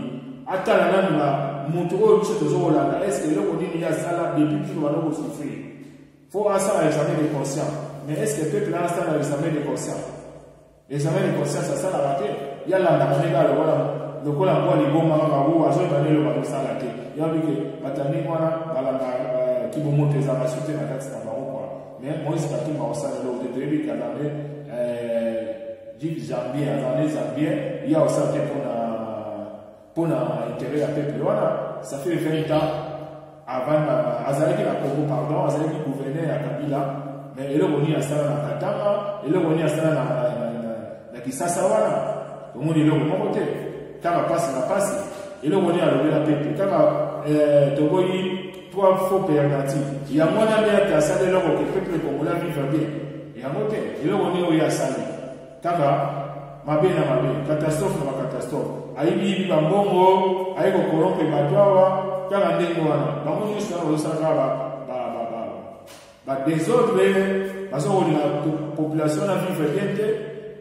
Speaker 4: atala nanu na moto oyo biso tozokolanda estce eloko nini ye asala depuis bino bana kosouffrir fo asala examen de conscience mais est-ce que peuple là asala examen de conscience examen de conscience asalaka te yalandaka ndenge lokola mbwa liboma kaka wo azoyeba nde eloko azosala te yabike batandiki wana balanda kibomoto ezalaka su te na kati na bango kwa mais moïse katumba akosala eloko te toyebi kazande Zambien, azalé Zambien, il y a aussi pour l'intérêt à peuple. Voilà, ça fait 20 ans avant Azalé qui a Congo, pardon, Azalé qui gouvernait à Kabila, mais il est revenu à Sala na Katanga, il est revenu à Sala na Kisasa wana. Tout le monde est revenu à côté. Quand on passe, il est revenu à lever la peuple. Quand Togo y trois faux pérégatives, il y a moins d'années à Sala de l'homme que le peuple congolais vit bien. Il y a côté, il est revenu à Sala. Kaka mabe na mabe catastrophe na catastrophe ayibi bambongo ayiko korompe batwawa kaka ndenge wana bango nyonso na ozosaka ba désordre bazokolina population na vivre bien te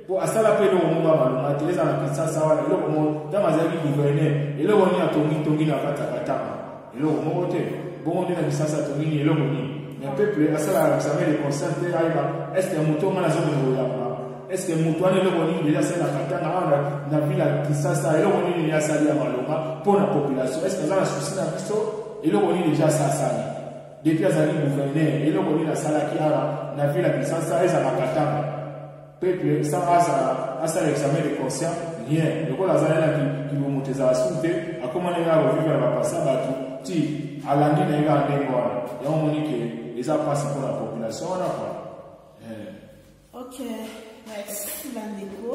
Speaker 4: po asala mpe eloko moko balonga te eza na kisasa wana eloko moko ntango azalaki gouverner eloko nini atongi na kati ya katanga eloko moko te bongo nde na kisasa atongini eloko nini mais peuple asala examen de conscience te ayeba est ce que moto nga nazomona koyamba est-ce que Moutouane le Boni déjà c'est la Katana na ville Kisasa et le Boni déjà sali à Maloma pour la population est-ce que ça la souci na biso et le Boni déjà ça sali depuis azali gouverneur et le Boni la sala qui a na ville Kisasa et ça la Katana peuple sans à l'examen de conscience, rien. Le coup, la zana qui vous monte à assumer, à comment les gars vivent à la passade, ti à l'année les gars en dégoût. Il y a un moment qui les a passé pour la population,
Speaker 3: Ok, merci Bandeko.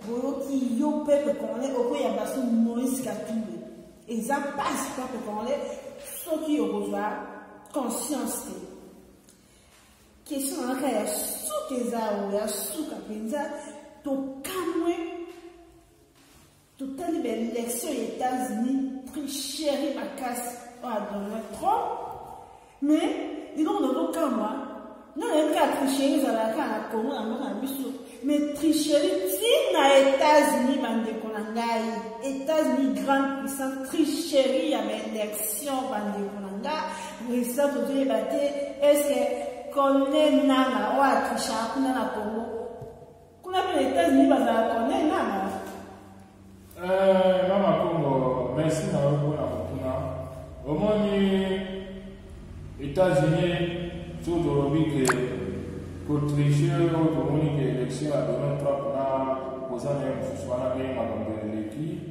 Speaker 3: Vous qui yo peuple congolais, au y a pas son Moïse Katumbi. Et ça passe peuple congolais, ceux qui ont besoin conscience. Question en cas ya sous que ça ou ya sous kapenza, to kamwe, to tali l'élection aux États-Unis, tricherie ma casse, on a donné trop, mais ils ont donné qu'à moi. Non, il y a une tricherie dans la Congo, mais tricherie, si dans les États-Unis, États-Unis, grande puissance, tricherie, il y a une élection, mais ça, tout est battu. Est-ce que qu'on est nana, ou à tricher, qu'on a la Congo? Qu'on a les États-Unis, qu'on est nana.
Speaker 4: Maman Congo, merci d'avoir au moins, les États-Unis, tout le que tricher au monde que l'élection a donné trop là aux années où ce soit la guerre à l'équipe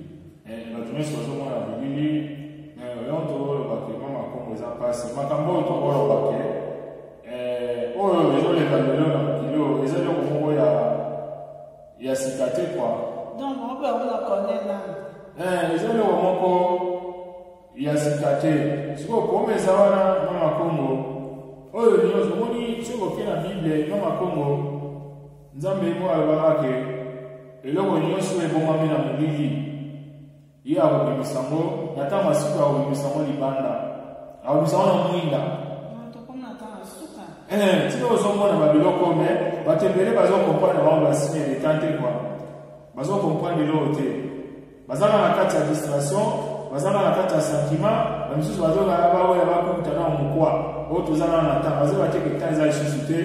Speaker 4: et la journée soit au moins à Bibili et on doit le baquer maman comme ça passe ma cambo to le baquer oh les gens les valeurs kilo les gens comme il y a cicaté quoi
Speaker 3: donc on peut on connaît là
Speaker 4: les gens il y a cicaté si vous comme ça là maman comme oyo nyonso omoni soki oke na bible no makongo nzambe emo alobaka ke eloko nyonso ebongami na molili ye akobimisa yango na ntango masuka akobimisa yango libanda akobimisa yango na mwinda tika ozomona babiloko me bato ebele bazokomprendre bango basigne leta te kwa bazokomprendre eloko te bazanga na kati ya distraction bazanga na kati ya sentiment bamisusu bazobaoya bakokutana mokwa oyo tozanga na ntan bazoba te ke ntan eza lisusu te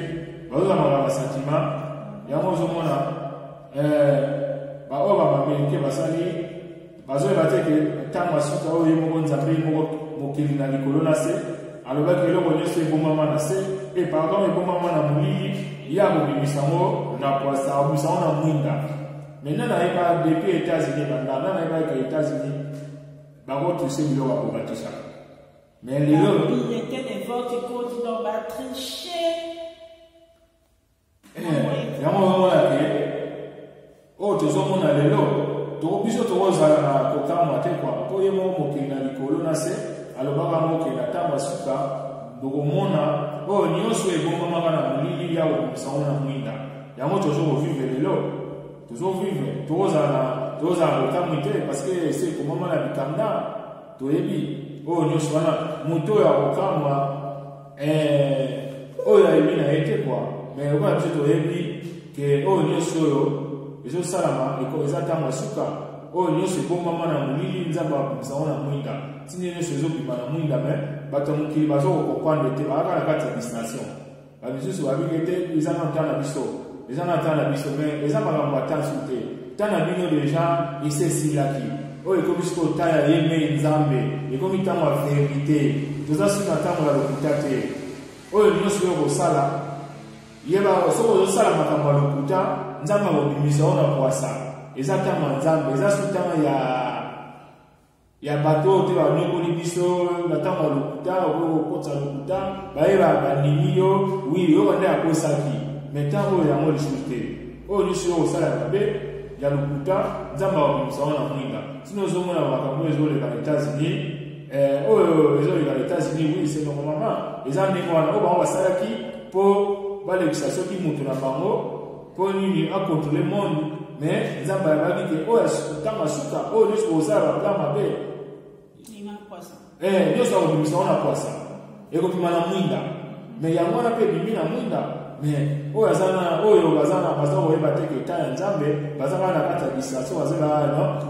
Speaker 4: bazozamaka basentiment yango ozomona baoyo bamamerike basali bazoyeba te ke ntango asuka oyo ye moko nzambe moko mokili na likolo na se alobaki eloko nyonso ebomama na se e pardon ebomama na molili ye akobimisa yango na poasa akobimisa yango na mwinda maintenant nayeba depuis États-Unis bandana nayeba ke États-Unis bakotuse biloko bakobatisaka mais lelo
Speaker 3: il était des votes contre donc ba tricher
Speaker 4: yango omona ke oyo tozomona lelo biso tokozala na kokamwa te kwa mpo ye moko mokili na likolo na se alobaka mokili na ntango asuka bokomona oyo nyonso ebongomaka na molili ya kobimisa ngo na mwinda yango tozokovivre lelo tozovivre tokozala kokamwi te parce que se ekomama na bitanda toyebi oyo nyonso wana moto oyo akokamwa oyo ayebi na ye te kwa mais lokola biso toyebi ke oyo nyonso oyo ezosalama eza ntango asuka oyo nyonso ebongama na molili nzambe akobimisa ngo na mwinda ntina nyonso ezobima na mwinda me bato ya mokili bazokokomprendre te bazaka na kati ya destination bamisusu babike te eza na ntan na biso eza na ntan na biso me eza makambo atansu te ntan na bino deja esesilaki oyo ekomi sikoyo ntan ya ye me nzambe ekomi ntango ya verite toza sika ntango ya lokuta te oyo nyonso oyo kosala yeba soki ozosala makambo ya lokuta nzambe akobimisa oyo na poasa eza ntango ya nzambe eza so ntango ya bato oyo te banyokoli biso na ntango ya lokuta okoki kokotisa lokuta bayeba bandimi yo wi yo bande akosaki me ntango oyo yango lisusu te oyo nyonso oyo kosala mabe ya lokuta nzambe akobimisa oyo na mwinda sino ozomona makambo oyo ezoleka na États-Unis oyo ezoleka na États-Unis wi se normalement eza ndenge wana oyo bango basalaki mpo balekisa soki moto na bango mpo nini akontrole monde mais nzambe ayebaki ke oyo ntango asuka oyo nyonso kozala baplan mabe nyonso akobimisa ngo na poasa ekobima na mwinda mais yango wana mpe ebimi na mwinda mais oyo baza koyeba te ke ta ya nzambe bazaka na kati ya distraction bazela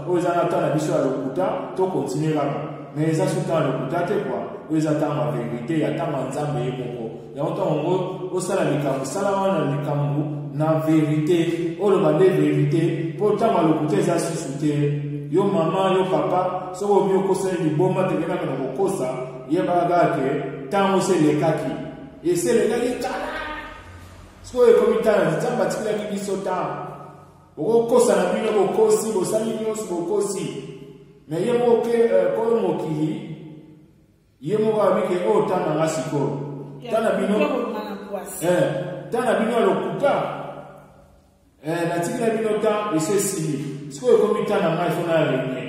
Speaker 4: oyo eza na ta na biso ya lokuta tokontinue kaka mais eza so ta ya lokuta te kwa oyo eza ntango ya verite ya ntango ya nzambe ye moko yango ntango ngo osala likambo sala wana likambo na verite oloba nde verite mpo ntango ya lokuta eza susu te yo mama yo papa soki obi okosali liboma tekenaka na kokosa yebaka ke ntango oselekaki eselekaki kala
Speaker 5: sikoyo ekomi tana nzambe atikelaki biso ntango okokosa na bino bokosi bosali nyonso bokosi me ye moko koyo mokili ye moko abike oyo ntango nanga sikoyo tana bino ya lokuta natikila bino ntango ese esili sikoyo ekomi tana ngai fo na renye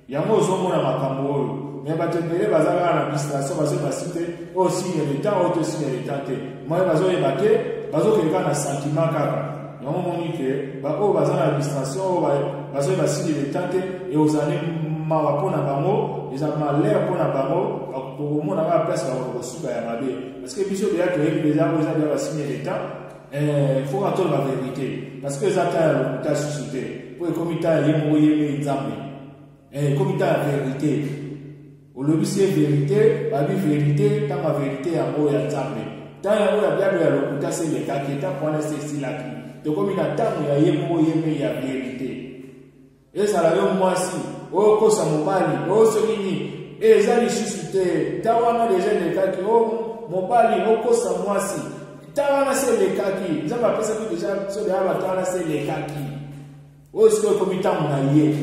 Speaker 5: yango ozomona makambo oyo me bato ebele baza kaka na distraction bazoyeba si te oyo signe leta oyo to signe leta te moye bazoyeba te bazokeka na sentiment kaka yango moni ke oyo baza na distraction oyo bazoyeba signe leta te eozali mawa mpo na bango eza malere mpo na bango okomona kaka place bakosuka ya mabe parceke biso deya toyebi deja oyo eza deya basigne leta faut atole bavérité parce que eza ta ya lokuta susu te mpo ekomi ta ya ye moko yeme nzambe ekomi ta ya vérité olobi si ye vérité babi vérité ntango ya vérité yango ya nzambe ntango yango ya bible ya lokuta se elekaki ntango wana se esilaki tokomi na ntango ya ye moko yeme ya vérité ezala yo mwasi oyo kosa mobali oyo soki nini eza lisusu te ntango wana deja elekaki o mobali okosa mwasi ntango wana se elekaki nzambe apesaki deja biso deya batango wana se elekaki oyo sikoyo ekomi ntango na ye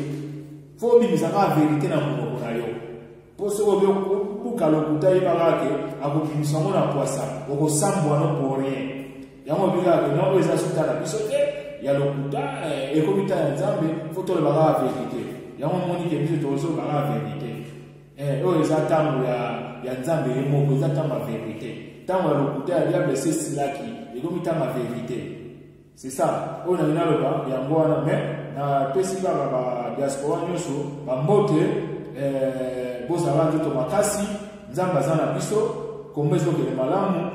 Speaker 5: fo obimisaka ya vérité na monoko na yo mpo soki obuka lokuta yebaka ke akobimisa yango na poasa okosambwa no pour rien yango obikaka ke noko eza suta na biso te ya lokuta ekomi ta ya nzambe fo tolobaka ya vérité yango moni ke biso tozolobaka ya vérité oyo eza ntango ya nzambe ye moko eza ntango ya vérité ntango ya lokuta ya diable esesilaki ekomi ntango ya vérité c'est ça oyo nangi naloba yango wana me napesi kaka badiaspora nyonso bambote bozala nzoto makasi nzambe aza na biso kombo ezokende malamu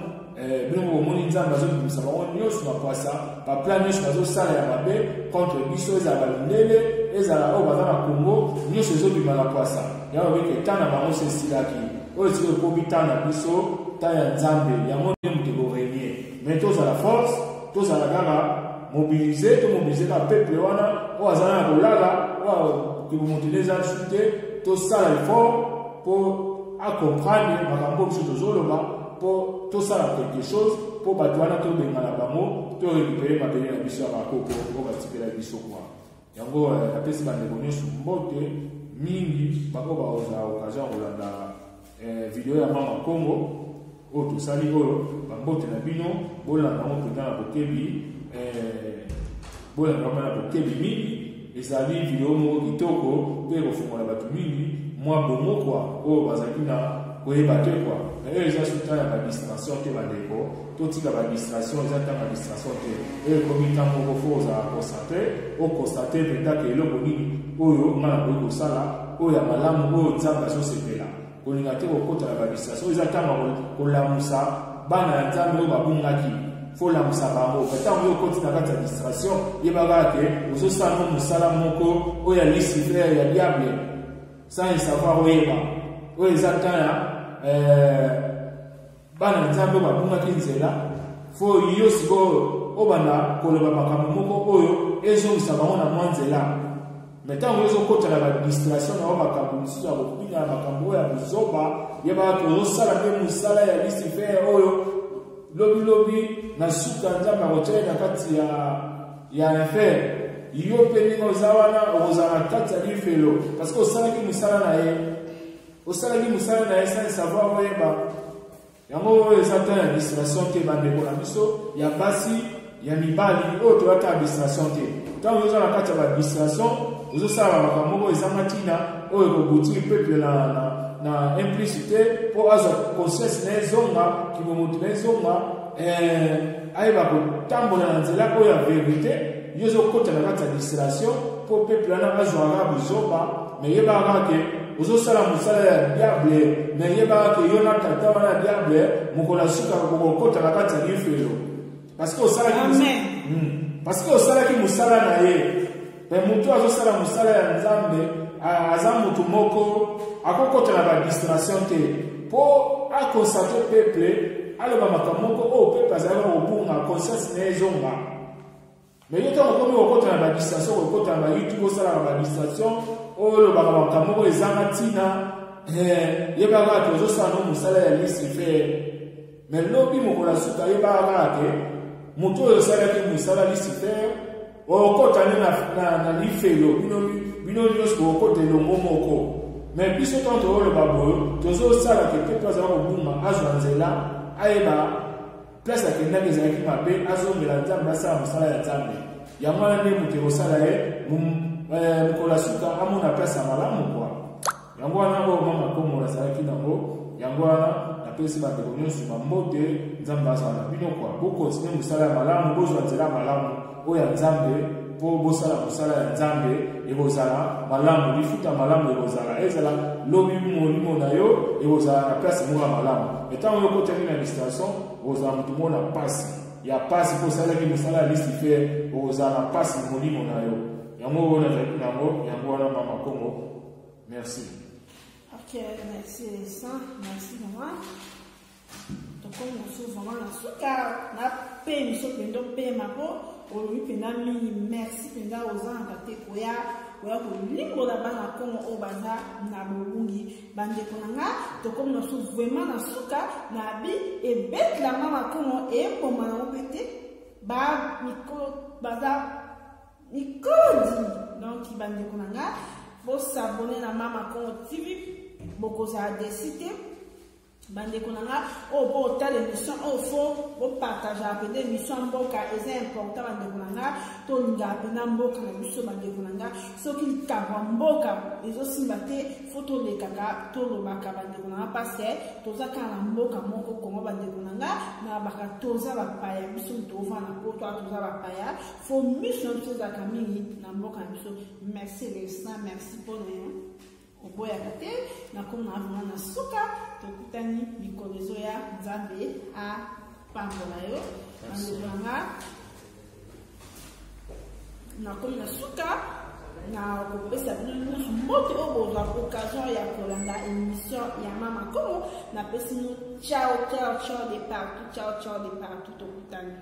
Speaker 5: bino bomoni nzambe azobimisa bango nyonso makwasa baplan nyonso bazosala ya mabe contre biso ezala balundele ezala oyo baza na kongo nyonso ezobima na kwasa yango beke ntan na bango sesilaki oyo sikoyo ekomi ntan na biso ntan ya nzambe yango nde moto ekorenie me tozala force tozala kaka mobilize tomobilize ka peuple wana oyo azala na kolala oyo kibomontene eza su te tosala effort mpo acomprendre makambo biso tozoloba mpo tosala quelque chose mpo bato wana tobenga na bango torécupere mabele na biso ya bakoko oyo batipela biso kwa yango napesi bandeko nyonso mbote mingi bango bakozala occasion ya kolanda video ya mama Congo oyo tosali oyo bambote na bino bolanda yango mpenza na bokebi bolanda yango na bokebi mingi ezali video moko kitoko mpe ekofungola bato mingi mwa bomokwa oyo bazalaki na koyeba te kwa oyo eza suta ya badistraction te bandeko totika badistraction eza ntango ya distraction te oyo ekomi ntango moko fo ozala concentre okonstate mpendaka eloko nini oyo nga na koyi kosala oyo ya malamu oyo nzambe azosepela kolinga te kokota na badistraction eza ntango kolamusa bana ya nzambe oyo babungaki fo lamusa bango ntango yo okoti na kati ya distraction yebaka ke ozosala no mosala moko oyo ya lucifer ya diable sans savoir oyeba oyo eza ntan ya bana nzambe oyo babungaki nzela fo yo sikoyo obanda koloba makambo moko oyo ezongisa bango na mwa nzela me ntango ezokota na badistraction na oyo makambo mosusu ya kopinga na makambo oyo ya kozoba yebaka ke ozosala mpe mosala ya lucifer oyo lobi na suka nzambe akotyali na kati ya enfer yo mpe ndenge oza wana okozala na kati ya lifelo parceke osalaki mosala na ye sans savoir oyeba yango oyo eza ta ya distraction te bandeko na biso ya basi ya mibali oyo toyata ya distraction te ntango oza na kati ya badistraction ozosala makambo moko ezanga ntina oyo ekobutiki peuple na implicité mpo azwa conscience na ezonga kibomoto na ezonga ayeba kotambola na nzela oyo ya vérité yo ezokota na kati ya distraction mpo peuple wana azwaka buzoba me yebaka ke ozosala mosala ya diable me yebaka ke yo na tata wana ya diable mokolo asuka kokokota na kati ya lifelo parceke osalaki mosala na ye me motu azosala mosala ya nzambe aza motu moko akokota na badistraction te mpo akoncentre peuple aloba makambo moko oyo peuple azalaka kobunga conscience na ezonga me yo ntango okomi kokota na badistraction kokota na bayoutube osalaka badistraction oyo olobaka makambo moko ezanga ntina yebaka ke ozosala no mosala ya lucifer me lobi mokolo asuka yebaka ke moto oyo osalaki mosala lisifere okota nde na lifelo bino nyonso okota elongo moko mais biso ntango tooloba boyo tozosala keke to azala kobunga azwa nzela ayeba place akendaki ezalaki mabe azongela nzambe asala mosala ya nzambe yango wana nde moto ekosala ye mokolo suka amona place ya malamu kwa yango wana oyo mama Kongo azalaki nango yango wana napesi bandeko nyonso bambote nzambe azala na bino kwa bokontinue mosala ya malamu bozwa nzela ya malamu oyo ya nzambe mpo bosala mosala ya nzambe ekozala malamu lifuta malamu ekozala ezala lobi molimo na yo ekozala na place moko ya malamu etango yo kotaki na administration okozala motu moko na pasi ya pasi mpo osalaki mosala ya listifere okozala na pasi molimo na yo yango oyo nazalaki nango yango wana mama Kongo merci.
Speaker 3: Ok, merci merci maman. Donc on se vraiment la souka na paix miso pendo paix mapo olobi penda mingi merci penda ozanga te koya ko limbo la bana Kongo o baza na bolungi bande konanga to comme no so vraiment na souka na bi e bet la mama Kongo e poma na opete ba miko baza mikodi donc bande konanga faut s'abonner à Mama Kongo TV, beaucoup ça décidé. Bande konanga, oh bon telle émission, oh faut partager après des émissions mboka, c'est important bande konanga, to nga pena mboka na biso bande konanga, so ki kaba mboka, les aussi baté photo les kaka, to lo baka bande konanga passé, to za kana mboka moko kongo bande konanga, na baka toza ba paya biso to va na poto toza ba paya, faut mission to za kamini na mboka biso. Merci les ça, merci pour nous. Oboya kate na koma na suka tokutani mikolezo ya nzambe a pambola yo andolanga na koma na suka na kopesa bino moto oboza occasion ya kolanda émission ya Mama Kongo na pesi no ciao de partout tokutani.